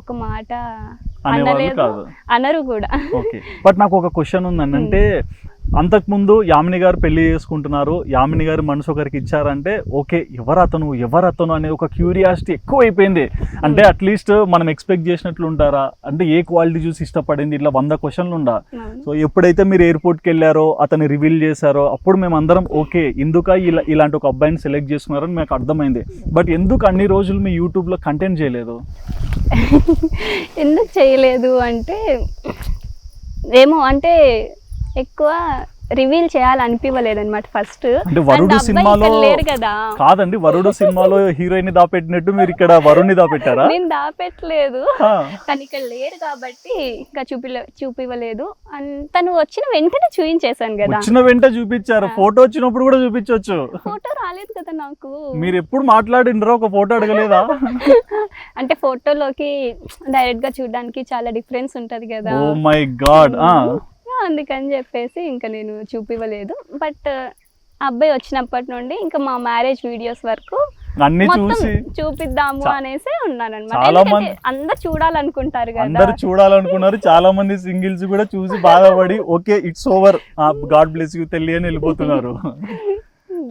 ఒక మాట అనలేదు, అనరు కూడా. ఓకే, బట్ నాకు ఒక క్వశ్చన్ ఉందండి. అంటే అంతకుముందు యామిని గారు పెళ్లి చేసుకుంటున్నారు, యామిని గారు మనసు ఒకరికి ఇచ్చారంటే ఓకే, ఎవరతను అనే ఒక క్యూరియాసిటీ ఎక్కువ అయిపోయింది. అంటే అట్లీస్ట్ మనం ఎక్స్పెక్ట్ చేసినట్లు ఉంటారా, అంటే ఏ క్వాలిటీ చూసి ఇష్టపడింది, ఇట్లా 100 questions ఉండా. సో ఎప్పుడైతే మీరు ఎయిర్పోర్ట్కి వెళ్ళారో, అతన్ని రివీల్ చేశారో, అప్పుడు మేము అందరం ఓకే, ఎందుక ఇలాంటి ఒక అబ్బాయిని సెలెక్ట్ చేసుకున్నారని మాకు అర్థమైంది. బట్ ఎందుకు అన్ని రోజులు మీ యూట్యూబ్లో కంటెంట్ చేయలేదు? ఎందుకు చేయలేదు అంటే ఏమో, అంటే ఎక్కువ రివీల్ చేయాలనిపించలేదు అనమాట ఫస్ట్. అంటే వరుడు సినిమాలో లేరు కదా. కాదండి, వరుడు సినిమాలో హీరోయిన్ దాపెట్టినట్టు మీరు ఇక్కడ వరుణ్ని దాపెట్టారా? నేను దాపెట్టలేదు, కానీ ఇక్కడ లేరు కాబట్టి ఇంకా చూపివ్వలేదు. తను వచ్చిన వెంటనే చూపించేశాను కదా. వచ్చిన వెంటనే చూపించారు, ఫోటో వచ్చినప్పుడు కూడా చూపించవచ్చు. ఫోటో రాలేదు కదా నాకు. మీరు ఎప్పుడు మాట్లాడిండ్రో, ఒక ఫోటో అడగలేదా? అంటే ఫోటోలోకి డైరెక్ట్ గా చూడడానికి చాలా డిఫరెన్స్ ఉంటది కదా. Oh my god. అందుకని చెప్పేసి ఇంకా నేను చూపివ్వలేదు. బట్ అబ్బాయి వచ్చినప్పటి నుండి ఇంకా మా మ్యారేజ్ వీడియోస్ వరకు అన్ని చూసి చూపిద్దాము అనేసి ఉన్నాను అనమాట. అందరు చూడాలనుకుంటారు కదా, అందరు చూడాలనుకున్నారు. చాలా మంది సింగిల్స్ కూడా చూసి బాధపడి okay it's over, god bless you తెల్లి అని వెళ్ళిపోతున్నారు.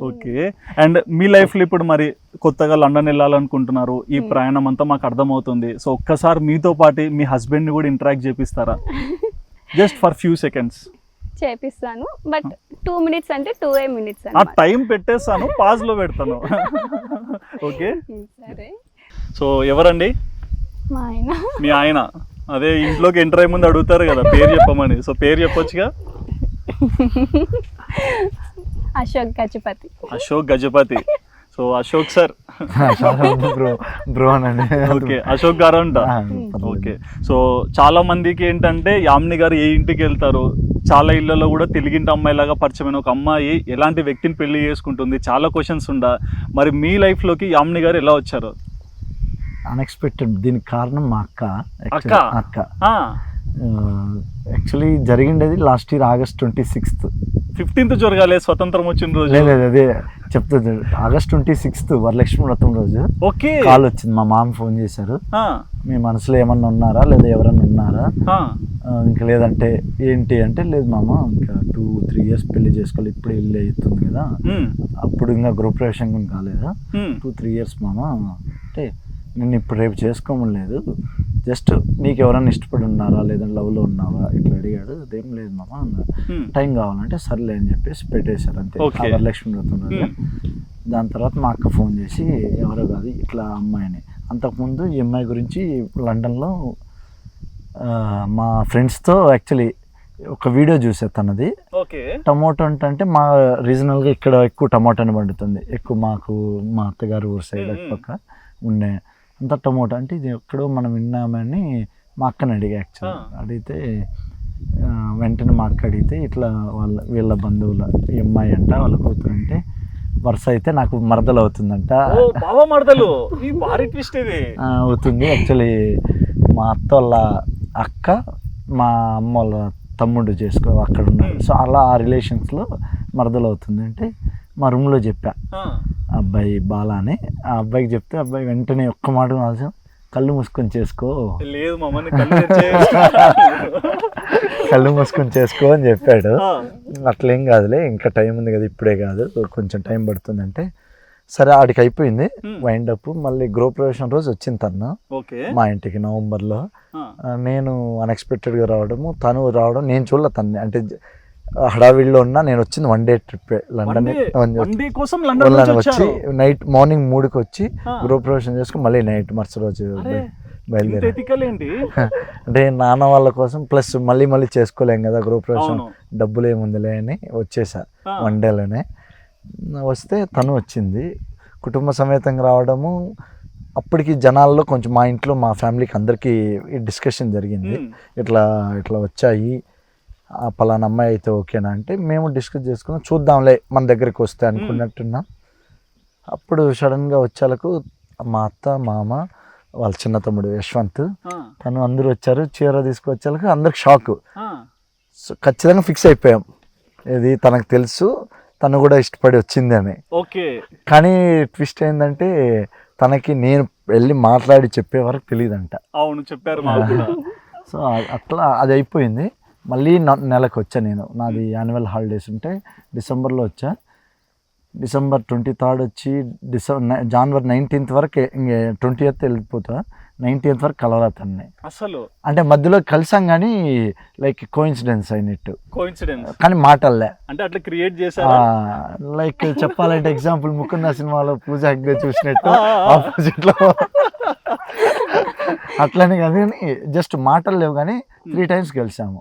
ఓకే, అండ్ మీ లైఫ్ లో ఇప్పుడు మరి కొత్తగా లండన్ వెళ్ళాలనుకుంటున్నారు, ఈ ప్రయాణం అంతా మాకు అర్థమవుతుంది. సో ఒక్కసారి మీతో పాటు మీ హస్బెండ్ ని కూడా ఇంటరాక్ట్ చేపిస్తారా? జస్ట్ ఫర్ ఫ్యూ సెకండ్స్ చేపిస్తాను, బట్ 2 minutes అంటే 2 minutes ఆ టైం పెట్టేస్తాను, పాజ్ లో పెడతాను. ఓకే, సరే. సో ఎవరండి? మా ఆయన. మీ ఆయన? అదే ఇంట్లోకి ఎంటర్ అయ్యే ముందు అడుగుతారు కదా పేరు చెప్పమని, సో పేరు చెప్పొచ్చుగా. Ashok Gajapati. Ashok Gajapati. So Ashok sir. Bro అనండి. ఓకే, అశోక్ గారు అంట. ఓకే, సో చాలా మందికి ఏంటంటే యామిని గారు ఏ ఇంటికి వెళ్తారు, చాలా ఇళ్లలో కూడా తెలుగింటి అమ్మాయిలాగా పరిచయమైన ఒక అమ్మాయి ఎలాంటి వ్యక్తిని పెళ్లి చేసుకుంటుంది, చాలా క్వశ్చన్స్ ఉండా. మరి మీ లైఫ్ లోకి యామిని గారు ఎలా వచ్చారు? అన్ఎక్స్పెక్టెడ్. దీనికి కారణం మా అక్క. యాక్చువల్లీ జరిగిండేది last year August 26th. 15th జరగాలి స్వతంత్రం వచ్చిన రోజు. లేదు, అదే చెప్తుంది. August 26th వరలక్ష్మి వ్రతం రోజు ఓకే కాల్ వచ్చింది. మా మామ ఫోన్ చేశారు, మీ మనసులో ఏమన్నా ఉన్నారా లేదా ఎవరన్నా ఉన్నారా, ఇంకా లేదంటే ఏంటి అంటే, లేదు మామ ఇంకా 2-3 years పెళ్లి చేసుకోవాలి, ఇప్పుడు ఇల్లు అవుతుంది కదా, అప్పుడు ఇంకా గృహప్రవేశం కాలేదా, 2-3 years మామ అంటే నేను ఇప్పుడు రేపు చేసుకోమలేదు, జస్ట్ నీకు ఎవరైనా ఇష్టపడి ఉన్నారా లేదంటే లవ్లో ఉన్నావా ఇట్లా అడిగాడు. అదేం లేదు మామ, టైం కావాలంటే సర్లే అని చెప్పేసి పెట్టేశారు అంతే. వరలక్ష్మి వ్రతం రోజు. దాని తర్వాత మా అక్క ఫోన్ చేసి ఎవరో కాదు ఇట్లా అమ్మాయిని, అంతకుముందు ఈ అమ్మాయి గురించి లండన్లో మా ఫ్రెండ్స్తో యాక్చువల్లీ ఒక వీడియో చూసే తనది. టమోటో అంటే మా రీజనల్గా ఇక్కడ ఎక్కువ టమోటాని పండుతుంది, ఎక్కువ మాకు మా అత్తగారు ఊరు సైడ్ పక్క ఉండే అంత టమోటా. అంటే ఇది ఎక్కడో మనం విన్నామని మా అక్కని అడిగా. యాక్చువల్ అడిగితే వెంటనే మా అక్క అడిగితే ఇట్లా వీళ్ళ బంధువుల ఈ అమ్మాయి అంట, వాళ్ళ కూతురు అంటే వరుస అయితే నాకు మరదలు అవుతుందంట. అవుతుంది. యాక్చువల్లీ మా అత్త వాళ్ళ అక్క మా అమ్మ వాళ్ళ తమ్ముడు అక్కడ ఉన్నారు. సో అలా ఆ రిలేషన్స్లో మరదలు అవుతుంది అంటే మా రూమ్లో చెప్పా అబ్బాయి బాలా అని. ఆ అబ్బాయికి చెప్తే అబ్బాయి వెంటనే ఒక్క మాట మాత్రం కళ్ళు మూసుకొని చేసుకో, కళ్ళు మూసుకొని చేసుకో అని చెప్పాడు. అట్లేం కాదులే ఇంకా టైం ఉంది కదా, ఇప్పుడే కాదు కొంచెం టైం పడుతుంది అంటే సరే ఆడికి అయిపోయింది వైండ్ అప్. మళ్ళీ గృహప్రవేశం రోజు వచ్చింది తను మా ఇంటికి నవంబర్లో. నేను అన్ఎక్స్పెక్టెడ్గా రావడము, తను రావడం నేను చూడలే తన్ని. అంటే హడావిడిలో ఉన్నా, నేను వచ్చింది 1 day ట్రిప్ లండన్ వచ్చి మార్నింగ్ 3కి వచ్చి గృహప్రవేశం చేసుకుని మళ్ళీ నైట్ మరుసటి రోజు బయలుదేరా. ఎథికల్ ఏంటి? అంటే నాన్న వాళ్ళ కోసం ప్లస్ మళ్ళీ చేసుకోలేం కదా గృహప్రవేశం, డబ్బులు ఏముందిలే అని వచ్చేసా 1 డేలోనే. వస్తే తను వచ్చింది కుటుంబ సమేతంగా రావడము. అప్పటికి జనాల్లో కొంచెం మా ఇంట్లో మా ఫ్యామిలీకి అందరికీ డిస్కషన్ జరిగింది, ఇట్లా వచ్చాయి పలానా అమ్మాయి అయితే ఓకేనా అంటే మేము డిస్కస్ చేసుకున్నాం, చూద్దాంలే మన దగ్గరికి వస్తే అనుకున్నట్టున్నాం. అప్పుడు సడన్గా వచ్చేలకు మా అత్త మామ వాళ్ళ చిన్న తమ్ముడు యశ్వంత్ తను అందరూ వచ్చారు. చీర తీసుకొచ్చేలకు అందరికి షాక్. సో ఖచ్చితంగా ఫిక్స్ అయిపోయాం, ఇది తనకు తెలుసు, తను కూడా ఇష్టపడి వచ్చింది అని. కానీ ట్విస్ట్ ఏంటంటే తనకి నేను వెళ్ళి మాట్లాడి చెప్పే వరకు తెలియదంట. అవును చెప్పారు. సో అట్లా అది అయిపోయింది. మళ్ళీ నెలకు వచ్చా నేను, నాది యాన్యువల్ హాలిడేస్ ఉంటే డిసెంబర్లో వచ్చా. డిసెంబర్ 23rd వచ్చి జనవరి 19th వరకు 20th వెళ్ళిపోతా. 19th వరకు కలవరా తన్ని అసలు. అంటే మధ్యలో కలిసాం కానీ లైక్ కోఇన్సిడెన్స్ అయినట్టు, కానీ మాటల్లే. అంటే అట్లా క్రియేట్ చేశారు. లైక్ చెప్పాలంటే ఎగ్జాంపుల్ ముకుంద సినిమాలో పూజ హెగ్డే చూసినట్టు ఆపోజిట్ లో అట్లని కానీ జస్ట్ మాటలు లేవు, కానీ 3 times కలిసాము.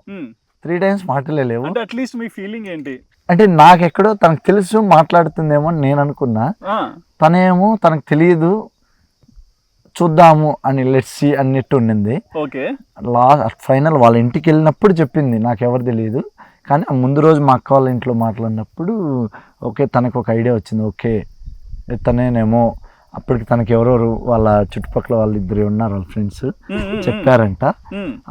3 times మాటలే లేవు. అంటే అట్లీస్ట్ మీ ఫీలింగ్ ఏంటి అంటే నాకెక్కడో తనకు తెలుసు మాట్లాడుతుందేమో అని నేను అనుకున్నా, తనేమో తనకు తెలియదు చూద్దాము అని లెట్స్ సీ అన్నట్టు ఉండింది. ఫైనల్ వాళ్ళ ఇంటికి వెళ్ళినప్పుడు చెప్పింది, నాకెవరు తెలియదు. కానీ ఆ ముందు రోజు మా అక్క వాళ్ళ ఇంట్లో మాట్లాడినప్పుడు ఓకే తనకు ఒక ఐడియా వచ్చింది, ఓకే తనేనేమో. అప్పటికి తనకి ఎవరెవరు వాళ్ళ చుట్టుపక్కల వాళ్ళు 2 ఉన్నారు, వాళ్ళ ఫ్రెండ్స్ చెప్పారంట.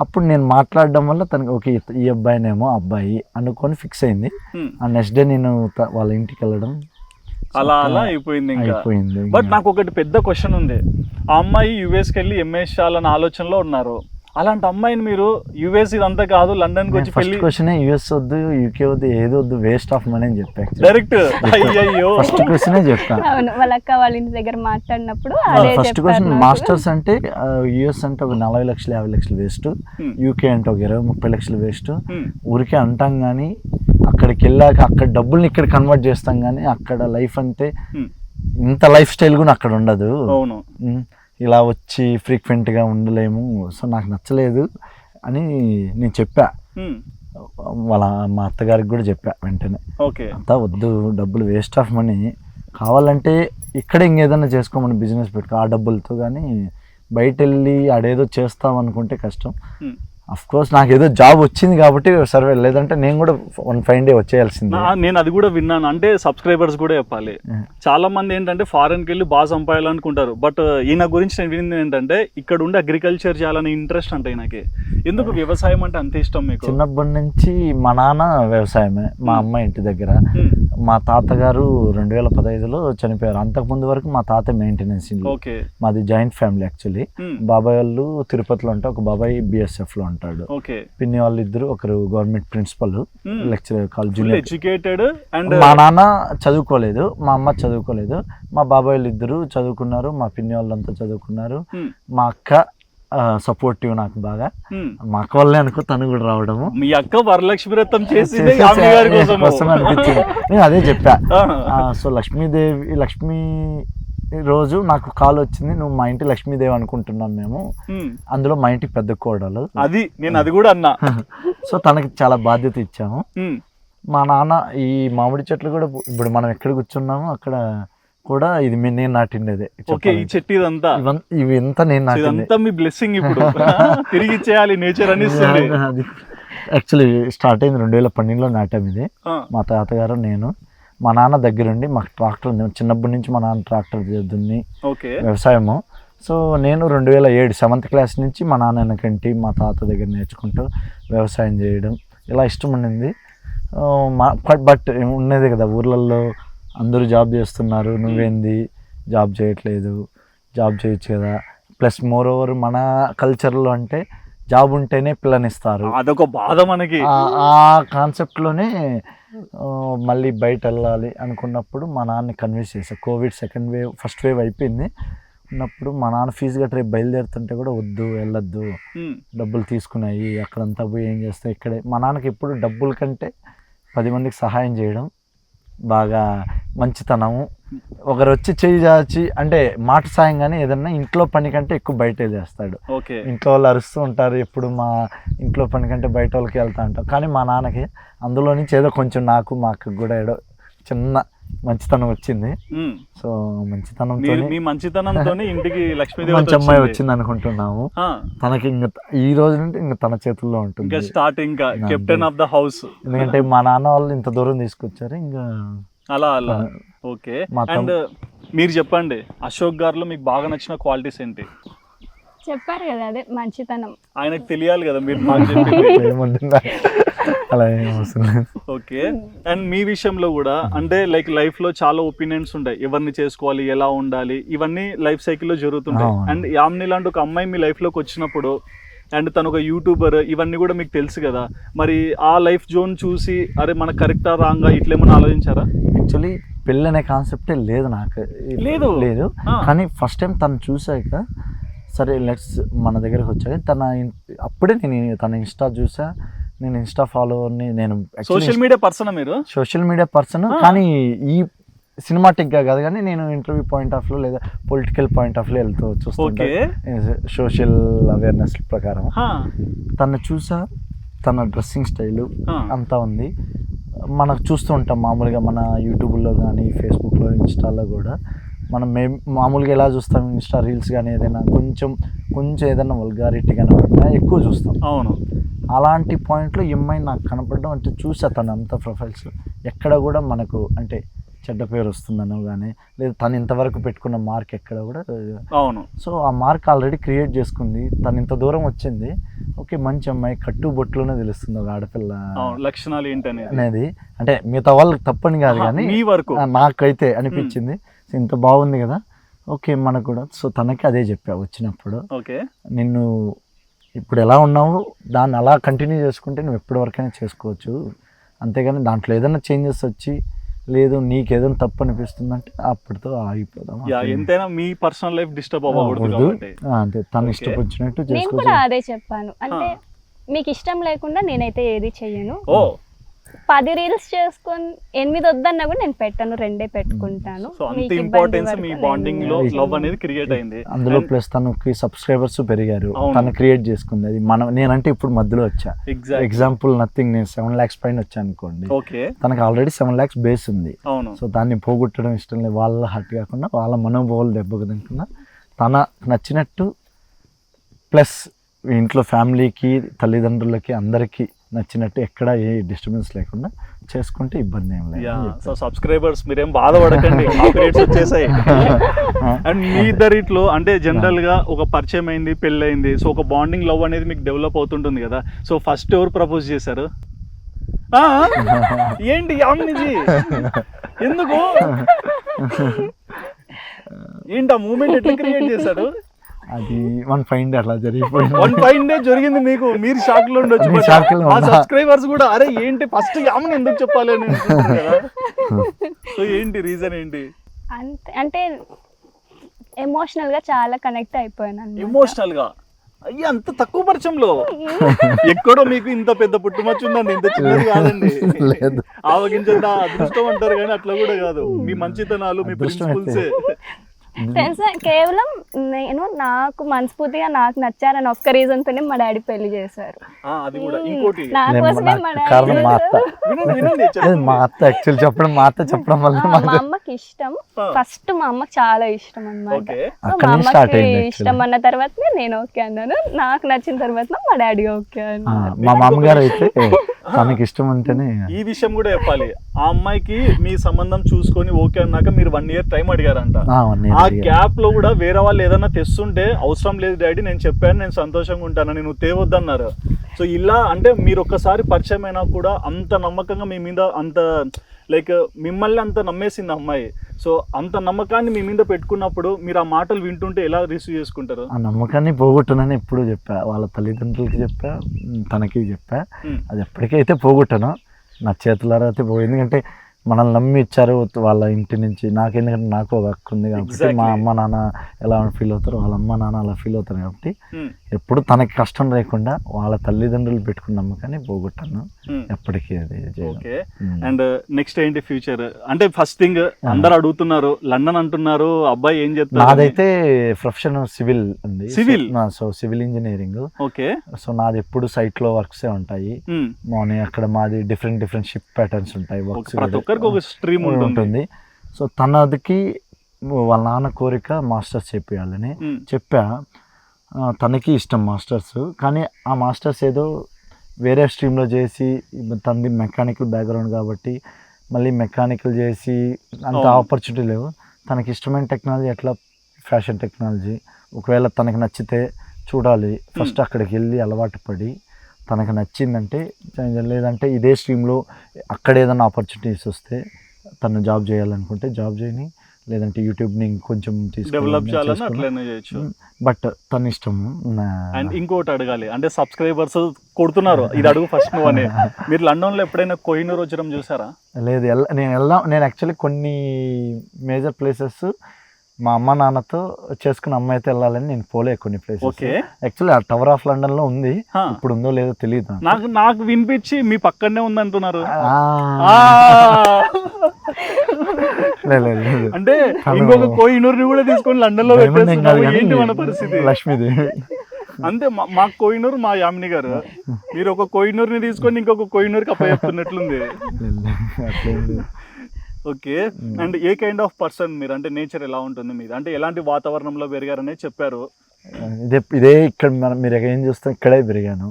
అప్పుడు నేను మాట్లాడడం వల్ల తనకి ఓకే ఈ అబ్బాయినేమో అబ్బాయి అనుకొని ఫిక్స్ అయింది. ఆ నెక్స్ట్ డే నేను వాళ్ళ ఇంటికి వెళ్ళడం అలా అయిపోయింది. బట్ నాకు ఒకటి పెద్ద క్వశ్చన్ ఉంది. ఆ అమ్మాయి యుఎస్కి వెళ్ళి ఎంఎస్ చేయాలన్న ఆలోచనలో ఉన్నారు. అలాంటి అమ్మాయిని మీరు యుఎస్ ఇదంతా కాదు లండన్కి వచ్చి పెళ్లి. క్వశ్చన్ యుఎస్ వద్దు, యూకే వద్దు, ఏది వద్దు, వేస్ట్ ఆఫ్ మనీ అని చెప్పాను డైరెక్ట్. అయ్యో ఫస్ట్ క్వశ్చన్ చెప్పాను. వాళ్ళ అక్క వాళ్ళ ఇంటి దగ్గర మాట్లాడినప్పుడు ఫస్ట్ క్వశ్చన్ మాస్టర్స్ అంటే యుఎస్ అంటే ఒక 40 లక్షలు 50 లక్షలు వేస్ట్, యూకే అంటే ఒక 20-30 లక్షలు వేస్ట్. ఊరికే అంటాం కానీ అక్కడికి వెళ్ళాక అక్కడ డబ్బుల్ని ఇక్కడ కన్వర్ట్ చేస్తాం, కానీ అక్కడ లైఫ్ అంటే ఇంత లైఫ్ స్టైల్ కూడా అక్కడ ఉండదు. ఇలా వచ్చి ఫ్రీక్వెంట్గా ఉండలేము. సో నాకు నచ్చలేదు అని నేను చెప్పా, మా అత్తగారికి కూడా చెప్పా వెంటనే. అంతా వద్దు, డబ్బులు వేస్ట్ ఆఫ్ మనీ, కావాలంటే ఇక్కడ ఇంకేదైనా చేసుకోమని బిజినెస్ పెట్టుకో ఆ డబ్బులతో, కానీ బయట వెళ్ళి ఆడేదో చేస్తాం అనుకుంటే కష్టం. అఫ్ కోర్స్ నాకు ఏదో జాబ్ వచ్చింది కాబట్టి సర్వే, లేదంటే నేను కూడా 1 day వచ్చేయాల్సింది. నేను అది కూడా విన్నాను. అంటే సబ్స్క్రైబర్స్ కూడా చెప్పాలి, చాలా మంది ఏంటంటే ఫారెన్కి వెళ్ళి బాగా సంపాదాలనుకుంటారు. బట్ ఈయన గురించి నేను వినింది ఏంటంటే ఇక్కడ ఉండి అగ్రికల్చర్ చేయాలని ఇంట్రెస్ట్ అంటే ఈయనకి. ఎందుకు వ్యవసాయం అంటే అంత ఇష్టం మీకు? చిన్నప్పటి నుంచి మా నాన్న వ్యవసాయమే, మా అమ్మ ఇంటి దగ్గర. మా తాతగారు 2015లో చనిపోయారు. అంతకుముందు వరకు మా తాత మెయింటెనెన్స్. మాది జాయింట్ ఫ్యామిలీ యాక్చువల్లీ. బాబాయ్ వాళ్ళు తిరుపతిలో ఉంటే ఒక బాబాయ్ BSF లో ఉంటాడు. పిన్ని వాళ్ళు 2, ఒకరు government principal lecturer, college junior educated. మా నాన్న చదువుకోలేదు, మా అమ్మ చదువుకోలేదు. మా బాబాయ్ 2 చదువుకున్నారు, మా పిన్ని వాళ్ళంతా చదువుకున్నారు. మా అక్క సపోర్టివ్ నాకు బాగా, మా అక్క వల్లే అనుకో తను కూడా రావడము. మీ అక్క వరలక్ష్మి వ్రతం చేసింది కోసం అనిపించింది. నేను అదే చెప్పా. సో లక్ష్మీ రోజు నాకు కాల్ వచ్చింది, నువ్వు మా ఇంటి లక్ష్మీదేవి అనుకుంటున్నాం మేము, అందులో మా ఇంటికి పెద్ద కోడలు. అది కూడా అన్నా. సో తనకి చాలా బాధ్యత ఇచ్చాము. మా నాన్న ఈ మామిడి చెట్లు కూడా ఇప్పుడు మనం ఎక్కడ కూర్చున్నామో అక్కడ కూడా ఇది నేను నాటిండేదే. చెట్టు ఇదంతా ఇవి ఎంత నేను నాటింది, మీ బ్లెస్సింగ్. ఇప్పుడు తిరిగి చేయాలి నేచర్ అని. అది యాక్చువల్లీ స్టార్ట్ అయింది 2012లో నాటాం ఇది. మా తాతగారు నేను, మా నాన్న దగ్గరుండి మాకు ట్రాక్టర్ ఉంది. చిన్నప్పటి నుంచి మా నాన్న ట్రాక్టర్ దున్ని వ్యవసాయము. సో నేను 2007 7th క్లాస్ నుంచి మా నాన్న వెనకంటి మా తాత దగ్గర నేర్చుకుంటూ వ్యవసాయం చేయడం ఇలా ఇష్టం ఉండింది. బట్ ఉన్నది కదా ఊర్లలో అందరూ జాబ్ చేస్తున్నారు, నువ్వేంది జాబ్ చేయట్లేదు, జాబ్ చేయొచ్చు కదా. ప్లస్ మోర్ ఓవర్ మన కల్చర్లో అంటే జాబ్ ఉంటేనే పిల్లనిస్తారు, అదొక బాధ మనకి. ఆ కాన్సెప్ట్లోనే మళ్ళీ బయట వెళ్ళాలి అనుకున్నప్పుడు మా నాన్నని కన్విన్స్ చేశాను. Covid second wave, first wave అయిపోయింది ఉన్నప్పుడు మా నాన్న ఫీజు గట్రా రేపు బయలుదేరుతుంటే కూడా వద్దు వెళ్ళొద్దు, డబ్బులు తీసుకున్నాయి అక్కడంతా పోయి ఏం చేస్తాయి ఇక్కడే. మా నాన్నకి ఎప్పుడు డబ్బుల కంటే 10 మందికి సహాయం చేయడం బాగా మంచితనము, ఒకరు వచ్చి చెయ్యి చాచి అంటే మాట సాయం కానీ ఏదన్నా ఇంట్లో పని కంటే ఎక్కువ బయట చేస్తాడు. ఇంట్లో వాళ్ళు అరుస్తూ ఉంటారు, ఎప్పుడు మా ఇంట్లో పని కంటే బయట వాళ్ళకి వెళ్తా ఉంటాం. కానీ మా నాన్నకి అందులో నుంచి ఏదో కొంచెం నాకు మా అక్కకు కూడా ఏదో చిన్న మంచితనం వచ్చింది. సో మంచితనంతో ఇంటికి లక్ష్మీదేవి మంచి అమ్మాయి వచ్చింది అనుకుంటున్నాము. తనకి ఇంకా ఈ రోజు నుండి ఇంకా తన చేతుల్లో ఉంటుంది starting captain of the house. ఎందుకంటే మా నాన్న వాళ్ళు ఇంత దూరం తీసుకొచ్చారు. ఇంకా అలా ఓకే. అండ్ మీరు చెప్పండి, అశోక్ గారిలో మీకు బాగా నచ్చిన క్వాలిటీస్ ఏంటి? చెప్పారు కదా, అదే మంచితనం. ఆయనకు తెలియాలి కదా మీరు అలా ఏమవుతుంది. ఓకే. అండ్ మీ విషయంలో కూడా అంటే లైఫ్ లో చాలా ఒపీనియన్స్ ఉంటాయి, ఎవరిని చేసుకోవాలి, ఎలా ఉండాలి, ఇవన్నీ లైఫ్ సైకిల్లో జరుగుతుంటాయి. అండ్ యామిని లాంటి ఒక అమ్మాయి మీ లైఫ్ లోకి వచ్చినప్పుడు అండ్ తను ఒక యూట్యూబర్, ఇవన్నీ కూడా మీకు తెలుసు కదా, మరి ఆ లైఫ్ జోన్ చూసి అరే మన కరెక్టా రాంగా ఇట్లేమన్నా ఆలోచించారా? యాక్చువల్లీ పెళ్ళి అనే కాన్సెప్టే లేదు నాకు, లేదు. కానీ ఫస్ట్ టైం తను చూసాక సరే లెట్స్ మన దగ్గరకు వచ్చాక అప్పుడే నేను తన ఇన్స్టా చూసా. నేను ఇన్స్టా ఫాలోవర్ని. నేను సోషల్ మీడియా పర్సన్, మీరు సోషల్ మీడియా పర్సన్, కానీ ఈ సినిమాటిక్గా కాదు, కానీ నేను ఇంటర్వ్యూ పాయింట్ ఆఫ్ లో లేదా పొలిటికల్ పాయింట్ ఆఫ్ లో వెళ్తూ చూస్తాను సోషల్ అవేర్నెస్ ప్రకారం. తను చూసా, తన డ్రెస్సింగ్ స్టైలు అంతా ఉంది. మనకు చూస్తూ ఉంటాం మామూలుగా మన యూట్యూబ్లో కానీ ఫేస్బుక్లో ఇన్స్టాలో కూడా. మనం మామూలుగా ఎలా చూస్తాం, ఇన్స్టా రీల్స్ కానీ ఏదైనా కొంచెం ఏదైనా వల్గారిటీ కనపడినా ఎక్కువ చూస్తాం. అవును. అలాంటి పాయింట్లో అమ్మాయి నాకు కనపడడం అంటే చూసా తను అంత ప్రొఫైల్స్ ఎక్కడ కూడా మనకు అంటే చెడ్డ పేరు వస్తుందనో కానీ లేదా తను ఇంతవరకు పెట్టుకున్న మార్క్ ఎక్కడ కూడా. అవును. సో ఆ మార్క్ ఆల్రెడీ క్రియేట్ చేసుకుంది, తను ఇంత దూరం వచ్చింది. ఓకే, మంచి అమ్మాయి, కట్టుబొట్టులోనే తెలుస్తుంది ఒక ఆడపిల్ల లక్షణాలు ఏంటి అనేది. అంటే మిగతా వాళ్ళకి తప్పని కాదు కానీ నాకైతే అనిపించింది ఇంత బాగుంది కదా, ఓకే మనకు కూడా. సో తనకి అదే చెప్పా వచ్చినప్పుడు, నిన్ను ఇప్పుడు ఎలా ఉన్నావు దాన్ని అలా కంటిన్యూ చేసుకుంటే నువ్వు ఎప్పటి వరకైనా చేసుకోవచ్చు, అంతేగాని దాంట్లో ఏదైనా చేంజెస్ వచ్చి లేదు నీకు ఏదైనా తప్పు అనిపిస్తుందంటే అప్పటితో ఆగిపోదాం. ఎంతైనా మీ పర్సనల్ లైఫ్ డిస్టర్బ్ అవ్వకూడదు, అంతే. తను ఇష్టపచ్చినట్టు చేసుకోవచ్చు. అదే చెప్పాను, అంటే మీకు ఇష్టం లేకుండా నేనైతే ఏది చెయ్యను. 10 రీల్స్ చేసుకొని 8 వద్దన్నా కూడా నేను పెట్టాను, 2 పెట్టుకుంటాను. అందులో ప్లస్ తనకి సబ్స్క్రైబర్స్ పెరిగారు, తను క్రియేట్ చేసుకుంది. అది నేనంటే ఇప్పుడు మధ్యలో వచ్చా. ఎగ్జాంపుల్ నథింగ్, నేను 7 lakhs పైన వచ్చా అనుకోండి, తనకి ఆల్రెడీ 7 lakhs బేస్ ఉంది. సో దాన్ని పోగొట్టడం ఇష్టం లేదు. వాళ్ళ హట్ కాకుండా వాళ్ళ మనోభావాలు దెబ్బకు తింటున్నా తన నచ్చినట్టు, ప్లస్ ఇంట్లో ఫ్యామిలీకి తల్లిదండ్రులకి అందరికీ నచ్చినట్టు ఎక్కడ ఏ డిస్టర్బెన్స్ లేకుండా చేసుకుంటే ఇబ్బంది ఏం లేదు. సో సబ్స్క్రైబర్స్ మీరేం బాధపడకండి, కాపీరైట్స్ వచ్చేసాయి. అండ్ మీ ఇద్దరిట్లో అంటే జనరల్ గా ఒక పరిచయం అయింది, పెళ్ళయింది, సో ఒక బాండింగ్ లవ్ అనేది మీకు డెవలప్ అవుతుంటుంది కదా. సో ఫస్ట్ ఎవరు ప్రపోజ్ చేశారు? ఏంటి యామినిజీ, ఎందుకు ఏంటి ఆ మూమెంట్ ఎట్లా క్రియేట్ చేశారు? అది 1 fine day అట్లా జరిగిపోయింది. 1 fine day జరిగింది మీకు, మీరు షాక్ లో ఉండొచ్చు. మా సబ్స్క్రైబర్స్ కూడా అరే ఏంటి ఫస్ట్ యామిని ఎందుకు చెప్పాలి అని అనుకుంటారు కదా. సో ఏంటి రీజన్ ఏంటి? అంటే ఎమోషనల్ గా చాలా కనెక్ట్ అయిపోయాను. ఎమోషనల్ గా? అయ్యా అంత తక్కువ పరిచయంలో ఎక్కడో మీకు ఇంత పెద్ద పుట్టుమచ్చు ఉందండి, ఇంత చిన్నది కాదండి. ఆవగించేంత అదృష్టం అంటారు కానీ అట్లా కూడా కాదు. మీ మంచితనాలు, మీ ప్రిన్సిపల్సే. తెలుసా, కేవలం నేను నాకు మనస్ఫూర్తిగా నాకు నచ్చారని ఒక్క రీజన్ తోనే మా డాడీ పెళ్లి చేశారు. మా అమ్మకి ఇష్టం, ఫస్ట్ మా అమ్మకి చాలా ఇష్టం అన్నమాట. మా అమ్మకి ఇష్టం అన్న తర్వాత నేను ఓకే అన్నాను, నాకు నచ్చిన తర్వాత మా డాడీ ఓకే అన్నారు. మా మామగారు అయితే తనకి ఇష్టం అంటేనే. ఈ విషయం కూడా చెప్పాలి, ఆ అమ్మాయికి మీ సంబంధం చూసుకొని ఓకే అన్నాక మీరు 1 year టైం అడిగారంట. ఆ గ్యాప్ లో కూడా వేరే వాళ్ళు ఏదైనా తెస్తుంటే అవసరం లేదు డాడీ, నేను చెప్పాను, నేను సంతోషంగా ఉంటానని నువ్వు తేవద్దన్నారు. సో ఇలా అంటే మీరు ఒక్కసారి పరిచయం అయినా కూడా అంత నమ్మకంగా మీ మీద అంత లైక్ మిమ్మల్ని అంత నమ్మేసింది అమ్మాయి. సో అంత నమ్మకాన్ని మీ మీద పెట్టుకున్నప్పుడు మీరు ఆ మాటలు వింటుంటే ఎలా రిసీవ్ చేసుకుంటారు? ఆ నమ్మకాన్ని పోగొట్టనని ఎప్పుడు చెప్పా, వాళ్ళ తల్లిదండ్రులకి చెప్పా, తనకి చెప్పా. అది ఎప్పటికైతే పోగొట్టను, నా చేతులారా అయితే ఎందుకంటే మనల్ని నమ్మి ఇచ్చారు వాళ్ళ ఇంటి నుంచి. నాకెందుకంటే నాకు ఒక హక్కు ఉంది కాబట్టి, మా అమ్మ నాన్న ఎలా ఫీల్ అవుతారు, వాళ్ళ అమ్మ నాన్న అలా ఫీల్ అవుతారు కాబట్టి ఎప్పుడు తనకి కష్టం లేకుండా వాళ్ళ తల్లిదండ్రులు పెట్టుకున్న నమ్మకాన్ని పోగొట్టాను ఎప్పటికీ. అది ఓకే. అండ్ నెక్స్ట్ ఏంటి ఫ్యూచర్ అంటే? ఫస్ట్ థింగ్ అందరు అడుగుతున్నారు, లండన్ అంటున్నారు, అబ్బాయి ఏం చేస్తారు? నాదైతే ప్రొఫెషన్ సివిల్ అండి. So civil engineering. Okay. So నాది ఎప్పుడు సైట్ లో వర్క్స్ ఉంటాయి. మార్నింగ్ అక్కడ మాది డిఫరెంట్ షిఫ్ట్ ప్యాటర్న్స్ ఉంటాయి, వర్క్స్ ఒక స్ట్రీమ్ ఉంటుంది. సో తనదికి వాళ్ళ నాన్న కోరిక మాస్టర్స్ చెప్పాలని చెప్పా. తనకి ఇష్టం మాస్టర్స్, కానీ ఆ మాస్టర్స్ ఏదో వేరే స్ట్రీమ్లో చేసి, తనది మెకానికల్ బ్యాక్గ్రౌండ్ కాబట్టి మళ్ళీ మెకానికల్ చేసి అంత ఆపర్చునిటీ లేవు. తనకి ఇష్టమైన టెక్నాలజీ ఎట్లా ఫ్యాషన్ టెక్నాలజీ, ఒకవేళ తనకి నచ్చితే చూడాలి, ఫస్ట్ అక్కడికి వెళ్ళి అలవాటు పడి తనకు నచ్చిందంటే, లేదంటే ఇదే స్ట్రీమ్లో అక్కడ ఏదైనా ఆపర్చునిటీస్ వస్తే తను జాబ్ చేయాలనుకుంటే జాబ్ చేయని, లేదంటే యూట్యూబ్ని ఇంకొంచెం డెవలప్ చేయాలని అట్లనే చేయొచ్చు. బట్ తన ఇష్టము. అండ్ ఇంకోటి అడగాలి, అంటే సబ్స్క్రైబర్స్ కొడుతున్నారు, ఇది అడుగు ఫస్ట్ నువ్వు అని. మీరు లండన్లో ఎప్పుడైనా కోహినూర్ వచ్చడం చూసారా? లేదు, నేను యాక్చువల్లీ కొన్ని మేజర్ ప్లేసెస్ మా అమ్మ నాన్నతో చేసుకున్న అమ్మాయి అయితే వెళ్ళాలని నేను పోలే కొన్ని ప్లేసెస్. యాక్చువల్లీ ఆ టవర్ ఆఫ్ లండన్ లో ఉంది, ఇప్పుడు ఉందో లేదో తెలియదు నాకు వినిపించి మీ పక్కనే ఉంది అంటున్నారు. అంటే ఇంకొక కోహినూర్ ని కూడా తీసుకొని లండన్ లో ఏంటి మన పరిస్థితి? లక్ష్మీదేవి అంతే, మా కోహినూర్ మా యామిని గారు. మీరు ఒక కోహినూర్ ని తీసుకొని ఇంకొక కోహినూర్ కి అప్పచెప్తున్నట్లుంది. Okay. And a kind of person మీరు? అంటే నేచర్ ఎలా ఉంటుంది మీది? అంటే ఎలాంటి వాతావరణంలో పెరిగారనే చెప్పారు. ఇదే ఇక్కడ మీరు ఏం చూస్తాం, ఇక్కడే పెరిగాను.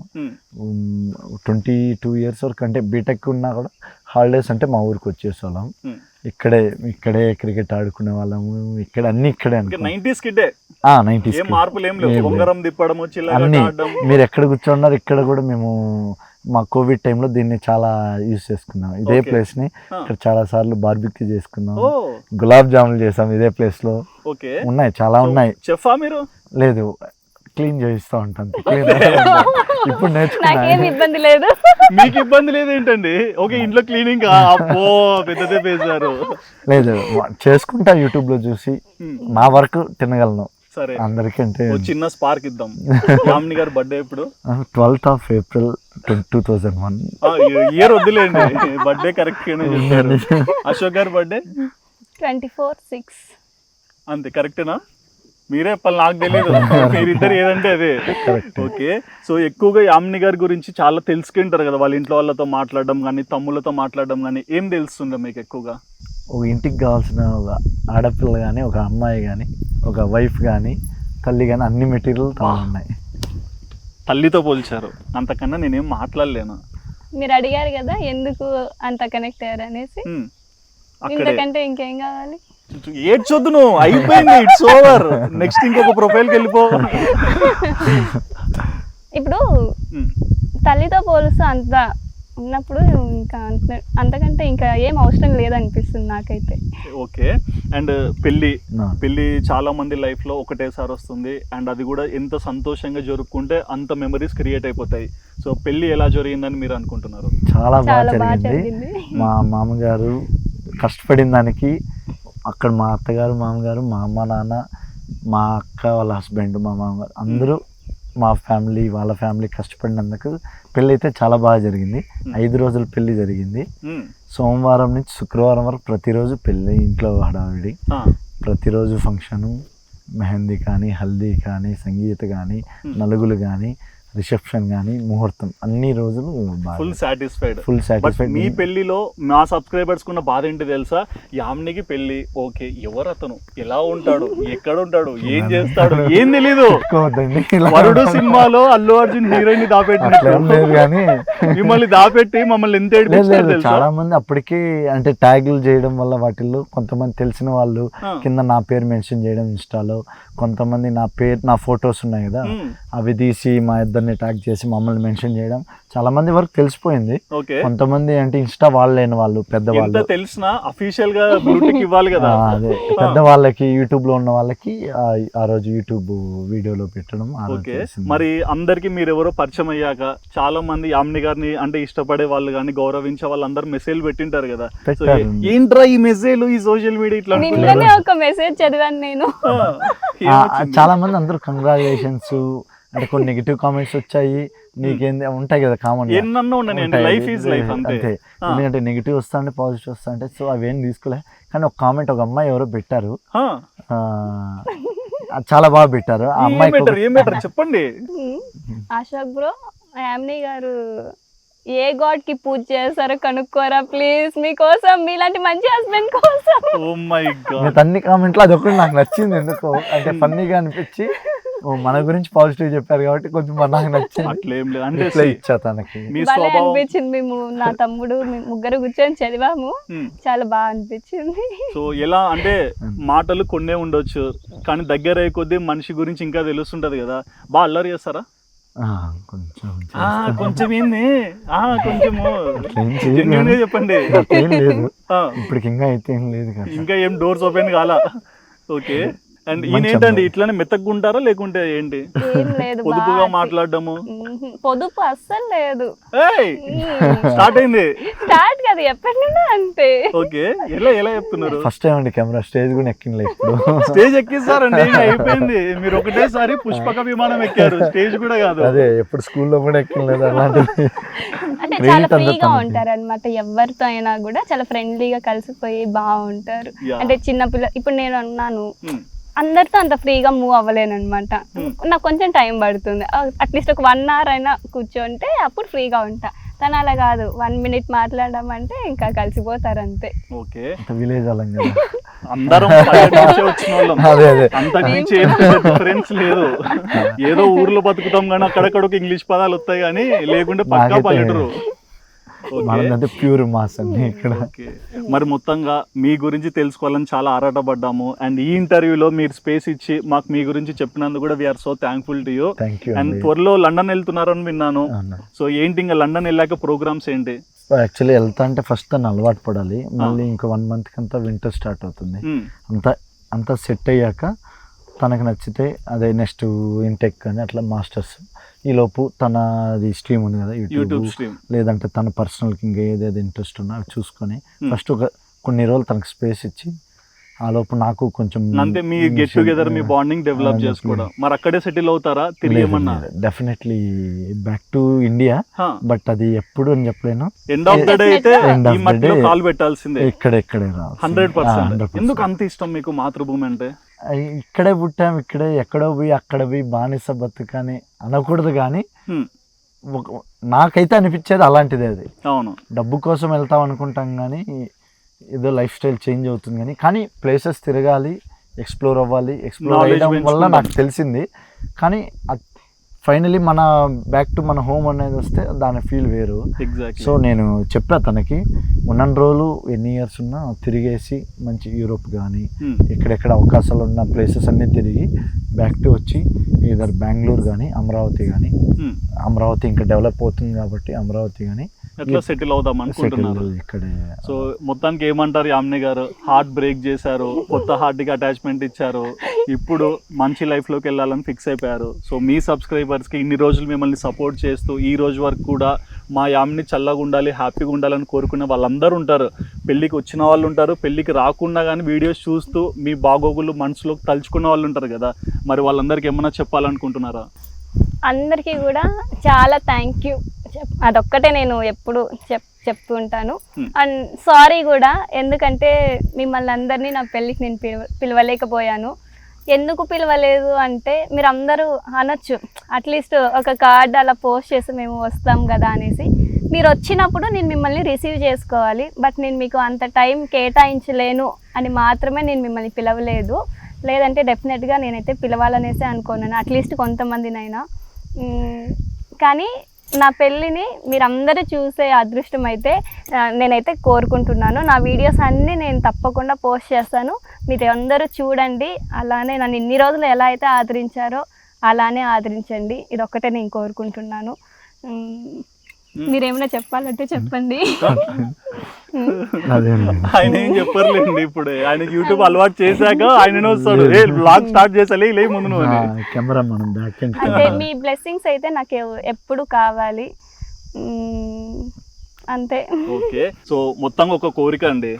22 years వరకు. అంటే బీటెక్ ఉన్నా కూడా హాలిడేస్ అంటే మా ఊరికి వచ్చేసేవాళ్ళం. ఇక్కడే క్రికెట్ ఆడుకునే వాళ్ళము, ఇక్కడ అన్ని ఇక్కడే. 90s కిడ్డే. 90s మార్పులు ఏం లేవు, ఉంగరం తిప్పడం, అన్ని. మీరు ఎక్కడ కూర్చోన్నారు, ఇక్కడ కూడా మేము మా కోవిడ్ టైంలో దీన్ని చాలా యూజ్ చేసుకున్నాం. ఇదే ప్లేస్ ని ఇక్కడ చాలా సార్లు బార్బిక్యూ చేసుకున్నాం, గులాబ్ జాములు చేసాం ఇదే ప్లేస్ లో. ఉన్నాయి, చాలా ఉన్నాయి. చెఫా మీరు? లేదు, క్లీన్ చేయిస్తూ ఉంటాను. ఇప్పుడు ఇబ్బంది లేదు. మీకు ఇబ్బంది లేదు ఏంటండి? ఓకే, ఇంట్లో క్లీనింగ్ అబ్బో పెద్దదే పేసారు. లేదు, చేసుకుంటా యూట్యూబ్ లో చూసి. నా వర్క్ తినగలను సరే అందరికీ. అంటే చిన్న స్పార్క్ ఇద్దాం. యామిని గారి బర్త్డే ఎప్పుడు? 12th of April 2001. ఇయర్ వద్దులేండి, బర్త్డే కరెక్ట్ గానే చెప్పారు. అశోక్ గారి బర్త్డే 24/6. అంతే, కరెక్టేనా? మీరే చెప్పాలి, నాకు తెలియదు. మీరిద్దరు ఏదంటే అదే. ఓకే. సో ఎక్కువగా యామిని గారి గురించి చాలా తెలుసుకుంటారు కదా, వాళ్ళ ఇంట్లో వాళ్ళతో మాట్లాడడం కానీ, తమ్ముళ్ళతో మాట్లాడడం కానీ. ఏం తెలుస్తుందో మీకు ఎక్కువగా? ఒక ఇంటికి కావాల్సిన ఒక ఆడపిల్ల కానీ, ఒక అమ్మాయి కానీ, ఒక వైఫ్ కానీ, తల్లి కానీ, అన్ని మెటీరియల్ ఉన్నాయి. తల్లితో పోల్చారు, అంతకన్నా నేనేం మాట్లాడలేను. మీరు అడిగారు కదా ఎందుకు అంత కనెక్ట్ అయ్యారు అనేసి. ఇంతకంటే ఇంకేం కావాలి? ఏడ్చొద్దు నువ్వు, అయిపోయింది, ఇట్స్ ఓవర్. నెక్స్ట్ ఇంకొక ప్రొఫైల్కి వెళ్ళిపో. ఇప్పుడు తల్లితో పోలుస్తూ అంత ఉన్నప్పుడు ఇంకా అంతకంటే ఇంకా ఏం అవసరం లేదనిపిస్తుంది నాకైతే. ఓకే. అండ్ పెళ్ళి చాలా మంది లైఫ్ లో ఒకటేసారి వస్తుంది, అండ్ అది కూడా ఎంత సంతోషంగా జరుపుకుంటే అంత మెమరీస్ క్రియేట్ అయిపోతాయి. సో పెళ్ళి ఎలా జరిగిందని మీరు అనుకుంటున్నారు? చాలా బాగా జరిగింది. మా మామగారు కష్టపడిన దానికి అక్కడ మా అత్తగారు, మామగారు, మా అమ్మ నాన్న, మా అక్క వాళ్ళ హస్బెండ్, మా మామగారు అందరూ, మా ఫ్యామిలీ, వాళ్ళ ఫ్యామిలీ కష్టపడినందుకు పెళ్ళి అయితే చాలా బాగా జరిగింది. 5 రోజులు పెళ్లి జరిగింది. సోమవారం నుంచి శుక్రవారం వరకు ప్రతిరోజు పెళ్ళి, ఇంట్లో హడావిడి, ప్రతిరోజు ఫంక్షను, మెహందీ కానీ, హల్దీ కానీ, సంగీత కానీ, నలుగులు కానీ, రిసెప్షన్ కానీ, ముహూర్తం, అన్ని రోజులు ఫుల్ సాటిస్ఫైడ్. మీ మీ పెళ్లిలో మా సబ్స్క్రైబర్స్ కున్న బాధ ఏంటి తెలుసా? యామినికి పెళ్లి, ఓకే, ఎవరు అతను, ఎలా ఉంటాడు, ఎక్కడ ఉంటాడు, ఏం చేస్తాడు, ఏం తెలీదు. వరుడు సినిమాలో అల్లు అర్జున్ హీరోయిన్ దాపెట్టినట్టు మిమ్మల్ని దాపెట్టి మమ్మల్ని ఎంత ఏడిపించారు. చాలా మంది అప్పటికి అంటే ట్యాగులు చేయడం వల్ల వాటిల్లో కొంతమంది తెలిసిన వాళ్ళు కింద నా పేరు మెన్షన్ చేయడం ఇన్స్టాలో, కొంతమంది నా ఫొటోస్ ఉన్నాయి కదా అవి తీసి మా ఇద్దరిని మమ్మల్ని ట్యాగ్ చేసి మమ్మల్ని మెన్షన్ చేయడం, చాలా మంది వరకు తెలిసిపోయింది. ఓకే, కొంతమంది అంటే ఇన్స్టా వాళ్ళైన వాళ్ళు పెద్దవాళ్ళు తెలిసిన అఫీషియల్ గా బ్లూటిక్ ఇవ్వాలి కదా, అదే పెద్దవాళ్ళకి యూట్యూబ్ లో ఉన్న వాళ్ళకి ఆ రోజు యూట్యూబ్ వీడియోలో పెట్టడం. ఓకే, మరి అందరికి మీరు ఎవరో పరిచయం అయ్యాక చాలా మంది యామిని గారిని అంటే ఇష్టపడే వాళ్ళు కానీ గౌరవించే వాళ్ళందరూ మెసేజ్ పెట్టింటారు కదా, ఏంట్రా ఈ మెసేజ్ ఈ సోషల్ మీడియా ఇట్లా నిన్ననే ఒక మెసేజ్ చదివాను నేను. చాలా మంది అందరూ కంగ్రాచులేషన్స్ అంటే కొన్ని నెగిటివ్ కామెంట్స్ వచ్చాయి, నీకేంది ఉంటాయి కదా కామన్, లైఫ్ ఈజ్ లైఫ్ అంతే. ఎందుకంటే నెగిటివ్ వస్తా అంటే పాజిటివ్ వస్తా అంటే, సో అవేం తీసుకోలే. కానీ ఒక కామెంట్ ఒక అమ్మాయి ఎవరో పెట్టారు, చాలా బాగా పెట్టారు. ఆ అమ్మాయి చెప్పండి. అశోక్ బ్రో, యామిని గారు ఏ గాడ్ కి పూజ చేస్తారో కనుక్కోరా ప్లీజ్, మీకోసం, మీలాంటి మంచి హస్బెండ్ కోసం. ఓ మై గాడ్, అన్ని కామెంట్లు అదొకటి నాకు నచ్చింది ఎందుకో, అంటే ఫన్నీగా అనిపించి మన గురించి పాజిటివ్ చెప్పారు కాబట్టి కొంచెం నాకు నచ్చింది. అట్లేం లేదు అంటే ఇచ్చా తనకి అనిపించింది. మేము నా తమ్ముడు ముగ్గురు కూర్చొని చదివాము, చాలా బాగా అనిపించింది. సో ఎలా అంటే మాటలు కొన్నే ఉండొచ్చు కానీ దగ్గర అయ్యే కొద్దీ మనిషి గురించి ఇంకా తెలుస్తుంటది కదా. బాగా అల్లరి చేస్తారా? కొంచెం ఏంది కొంచెము చెప్పండి. ఇప్పటికి ఇంకా అయితే ఏం లేదు, ఇంకా ఏం డోర్స్ ఓపెన్ కాలా. ఓకే, అండ్ ఈయన ఏంటండి ఇట్లానే మెత్తగుంటారా లేకుంటే ఏంటి? పొదుపుగా మాట్లాడము? పొదుపు అస్సలు లేదు, స్టార్ట్ అయింది. స్టార్ట్ కదా ఎప్పటి నుండి అంతే. ఓకే, ఎలా చెప్తున్నారు? ఫస్ట్ టైం అండి కెమెరా, స్టేజ్ కూడా ఎక్కినలే. ఇప్పుడు స్టేజ్ ఎక్కిస్తారండి, అయిపోయింది. మీరు ఒకటేసారి పుష్పక విమానం ఎక్కారు, స్టేజ్ కూడా కాదు. అదే ఎప్పుడు స్కూల్లో కూడా ఎక్కినలేదు అలాంటిది. అంటే చాలా ఫ్రీగా ఉంటారు అనమాట, ఎవరితో అయినా కూడా చాలా ఫ్రెండ్లీగా కలిసిపోయి బాగుంటారు. అంటే చిన్నపిల్ల, ఇప్పుడు నేను అన్నాను అందరితో అంత ఫ్రీగా మూవ్ అవ్వలేను అనమాట, నాకు కొంచెం టైం పడుతుంది. అట్లీస్ట్ ఒక 1 hour అయినా కూర్చోంటే అప్పుడు ఫ్రీగా ఉంటా. తను అలా కాదు, 1 minute మాట్లాడమంటే ఇంకా కలిసిపోతారు అంతే. ఓకే, విలేజ్ అలా కదా, అందరం వచ్చిన వాళ్ళం, అంతకు మించి డిఫరెన్స్ లేదు. ఏదో ఊర్లో బతుకుతాం కానీ అక్కడక్కడ ఇంగ్లీష్ పదాలు వస్తాయి కానీ లేకుంటే పక్కా పల్లెటూరు. ప్యూర్ మాస్ అండి ఇక్కడ. మరి మొత్తంగా మీ గురించి తెలుసుకోవాలని చాలా ఆరాటపడ్డాము. అండ్ ఈ ఇంటర్వ్యూలో మీరు స్పేస్ ఇచ్చి మాకు మీ గురించి చెప్పినందుకు కూడా we're so thankful to you. And త్వరలో లండన్ వెళ్తున్నారని విన్నాను. సో ఏంటి ఇంకా లండన్ వెళ్ళాక ప్రోగ్రామ్స్ ఏంటి? యాక్చువల్లీ వెళ్తా అంటే ఫస్ట్ తను అలవాటు పడాలి, మళ్ళీ ఇంకో 1 month కంతా వింటర్ స్టార్ట్ అవుతుంది. అంతా సెట్ అయ్యాక తనకు నచ్చితే అదే నెక్స్ట్ ఇంటెక్ కానీ అట్లా మాస్టర్స్, ఈలోపు తనది స్ట్రీమ్ ఉంది కదా యూట్యూబ్ స్ట్రీమ్, లేదంటే తన పర్సనల్కి ఇంకా ఏదేది ఇంట్రెస్ట్ ఉన్నా అవి చూసుకొని ఫస్ట్ కొన్ని రోజులు తనకు స్పేస్ ఇచ్చి ఆ లోపు నాకు కొంచెం అంటే మీ గెట్ టుగెదర్ మీ బాండింగ్ డెవలప్ చేసుకోవడం. మరి అక్కడే సెటిల్ అవుతారా తిరిగి? Definitely back to India, but అది ఎప్పుడు అని చెప్పలేను. ఎండ్ ఆఫ్ ద డే అయితే ఈ మధ్యలో కాల్ పెట్టాల్సిందే. ఇక్కడే 100%. ఎందుకు అంత ఇష్టం మీకు మాతృభూమి అంటే? ఇక్కడే పుట్టాం, ఇక్కడే ఎక్కడో పోయి అక్కడ పోయి బానిస బతుకని అనకూడదు కానీ నాకైతే అనిపించేది అలాంటిదే. అది అవును, డబ్బు కోసం వెళ్తాం అనుకుంటాం కానీ ఏదో లైఫ్ స్టైల్ చేంజ్ అవుతుంది కానీ ప్లేసెస్ తిరగాలి, ఎక్స్ప్లోర్ అవ్వాలి. ఎక్స్ప్లోర్ అయ్యడం వల్ల నాకు తెలిసింది. కానీ ఫైనలీ మన బ్యాక్ టు మన హోమ్ అనేది వస్తే దాని ఫీల్ వేరు. సో నేను చెప్పా తనకి, ఉన్న రోజులు ఎన్ని ఇయర్స్ ఉన్నా తిరిగేసి మంచి యూరోప్ కానీ ఎక్కడెక్కడ అవకాశాలు ఉన్న ప్లేసెస్ అన్నీ తిరిగి బ్యాక్ టు వచ్చి ఈధర్ బెంగళూరు కానీ అమరావతి కానీ, అమరావతి ఇంకా డెవలప్ అవుతుంది కాబట్టి అమరావతి కానీ ఎట్లా సెటిల్ అవుదాం అనుకుంటున్నారు ఇక్కడే. సో మొత్తానికి ఏమంటారు యామిని గారు? హార్ట్ బ్రేక్ చేశారు, కొత్త హార్ట్కి అటాచ్మెంట్ ఇచ్చారు, ఇప్పుడు మంచి లైఫ్లోకి వెళ్ళాలని ఫిక్స్ అయిపోయారు. సో మీ సబ్స్క్రైబర్స్కి ఇన్ని రోజులు మిమ్మల్ని సపోర్ట్ చేస్తూ ఈ రోజు వరకు కూడా మా యామిని చల్లగా ఉండాలి, హ్యాపీగా ఉండాలని కోరుకునే వాళ్ళందరూ ఉంటారు. పెళ్ళికి వచ్చిన వాళ్ళు ఉంటారు, పెళ్ళికి రాకుండా కానీ వీడియోస్ చూస్తూ మీ బాగోగులు మనసులోకి తలుచుకున్న వాళ్ళు ఉంటారు కదా, మరి వాళ్ళందరికీ ఏమన్నా చెప్పాలనుకుంటున్నారా? అందరికీ కూడా చాలా థ్యాంక్ యూ, అదొక్కటే నేను ఎప్పుడు చెప్తూ ఉంటాను. అండ్ సారీ కూడా, ఎందుకంటే మిమ్మల్ని అందరినీ నా పెళ్ళికి నేను పిలవలేకపోయాను. ఎందుకు పిలవలేదు అంటే మీరు అందరూ అనొచ్చు, అట్లీస్ట్ ఒక కార్డ్ అలా పోస్ట్ చేసి మేము వస్తాం కదా అనేసి. మీరు వచ్చినప్పుడు నేను మిమ్మల్ని రిసీవ్ చేసుకోవాలి, బట్ నేను మీకు అంత టైం కేటాయించలేను అని మాత్రమే నేను మిమ్మల్ని పిలవలేదు. లేదంటే డెఫినెట్గా నేనైతే పిలవాలనేసి అనుకున్నాను, అట్లీస్ట్ కొంతమందినైనా. కానీ నా పెళ్ళిని మీరందరూ చూసే అదృష్టం అయితే నేనైతే కోరుకుంటున్నాను. నా వీడియోస్ అన్నీ నేను తప్పకుండా పోస్ట్ చేస్తాను, మీరు అందరూ చూడండి. అలానే నన్ను ఇన్ని రోజులు ఎలా అయితే ఆదరించారో అలానే ఆదరించండి, ఇది ఒక్కటే నేను కోరుకుంటున్నాను. మీరేమైనా చెప్పాలంటే చెప్పండి. ఆయన ఏం చెప్పర్లేండి, ఇప్పుడు ఆయనకి యూట్యూబ్ అలవాటు చేశాక ఆయననే వస్తాడు, ఏ బ్లాగ్ స్టార్ట్ చేసాలి లే ముందు నువ్వు కెమెరా మనం బ్యాక్ అంటే మీ బ్లెస్సింగ్స్ అయితే నాకు ఎప్పుడు కావాలి, అంతే. ఓకే, సో మొత్తం ఒక కోరిక అండి,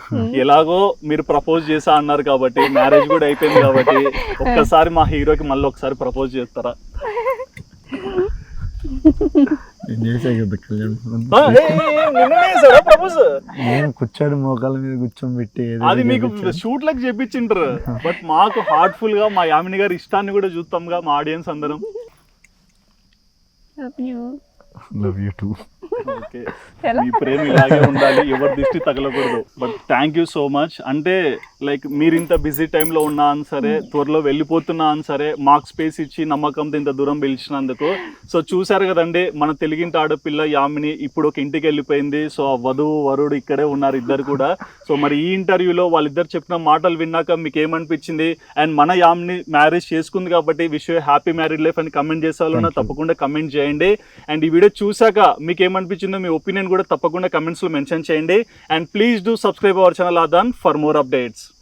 ఎలాగో మీరు ప్రపోజ్ చేసా అన్నారు కాబట్టి, మ్యారేజ్ కూడా అయిపోయింది కాబట్టి, ఒక్కసారి మా హీరోకి మళ్ళీ ఒకసారి ప్రపోజ్ చేస్తారా? నేను కూర్చోడు మోకాల మీద కూర్చోబెట్టి అది మీకు షూట్ లకు చెప్పించింటారు, బట్ మాకు హార్ట్ఫుల్ గా మా యామిని గారి ఇష్టాన్ని కూడా చూస్తాంగా మా ఆడియన్స్ అందరం. Love you too. ఓకే, మీ ప్రేమ ఇలాగే ఉండాలి, ఎవరి దృష్టి తగలకూడదు. But thank you so much. అంటే లైక్ మీరు ఇంత బిజీ టైంలో ఉన్నా అని సరే, త్వరలో వెళ్ళిపోతున్నా అని సరే, మాకు స్పేస్ ఇచ్చి నమ్మకంతో ఇంత దూరం పిలిచినందుకు. సో చూసారు కదండి, మన తెలుగింటి ఆడపిల్ల యామిని ఇప్పుడు ఒక ఇంటికి వెళ్ళిపోయింది. సో ఆ వధువు వరుడు ఇక్కడే ఉన్నారు ఇద్దరు కూడా. సో మరి ఈ ఇంటర్వ్యూలో వాళ్ళిద్దరు చెప్పిన మాటలు విన్నాక మీకు ఏమనిపించింది? అండ్ మన యామిని మ్యారేజ్ చేసుకుంది కాబట్టి wish you happy married life అని కమెంట్ చేసేవాళ్ళన్నా తప్పకుండా కమెంట్ చేయండి. అండ్ ఈ వీడియో చూసాక మీకు ఏమనిపించిందో మీ ఒపీనియన్ కూడా తప్పకుండా కమెంట్స్లో మెన్షన్ చేయండి. And please do subscribe our channel ఆదాన్ ఫర్ మోర్ అప్డేట్స్.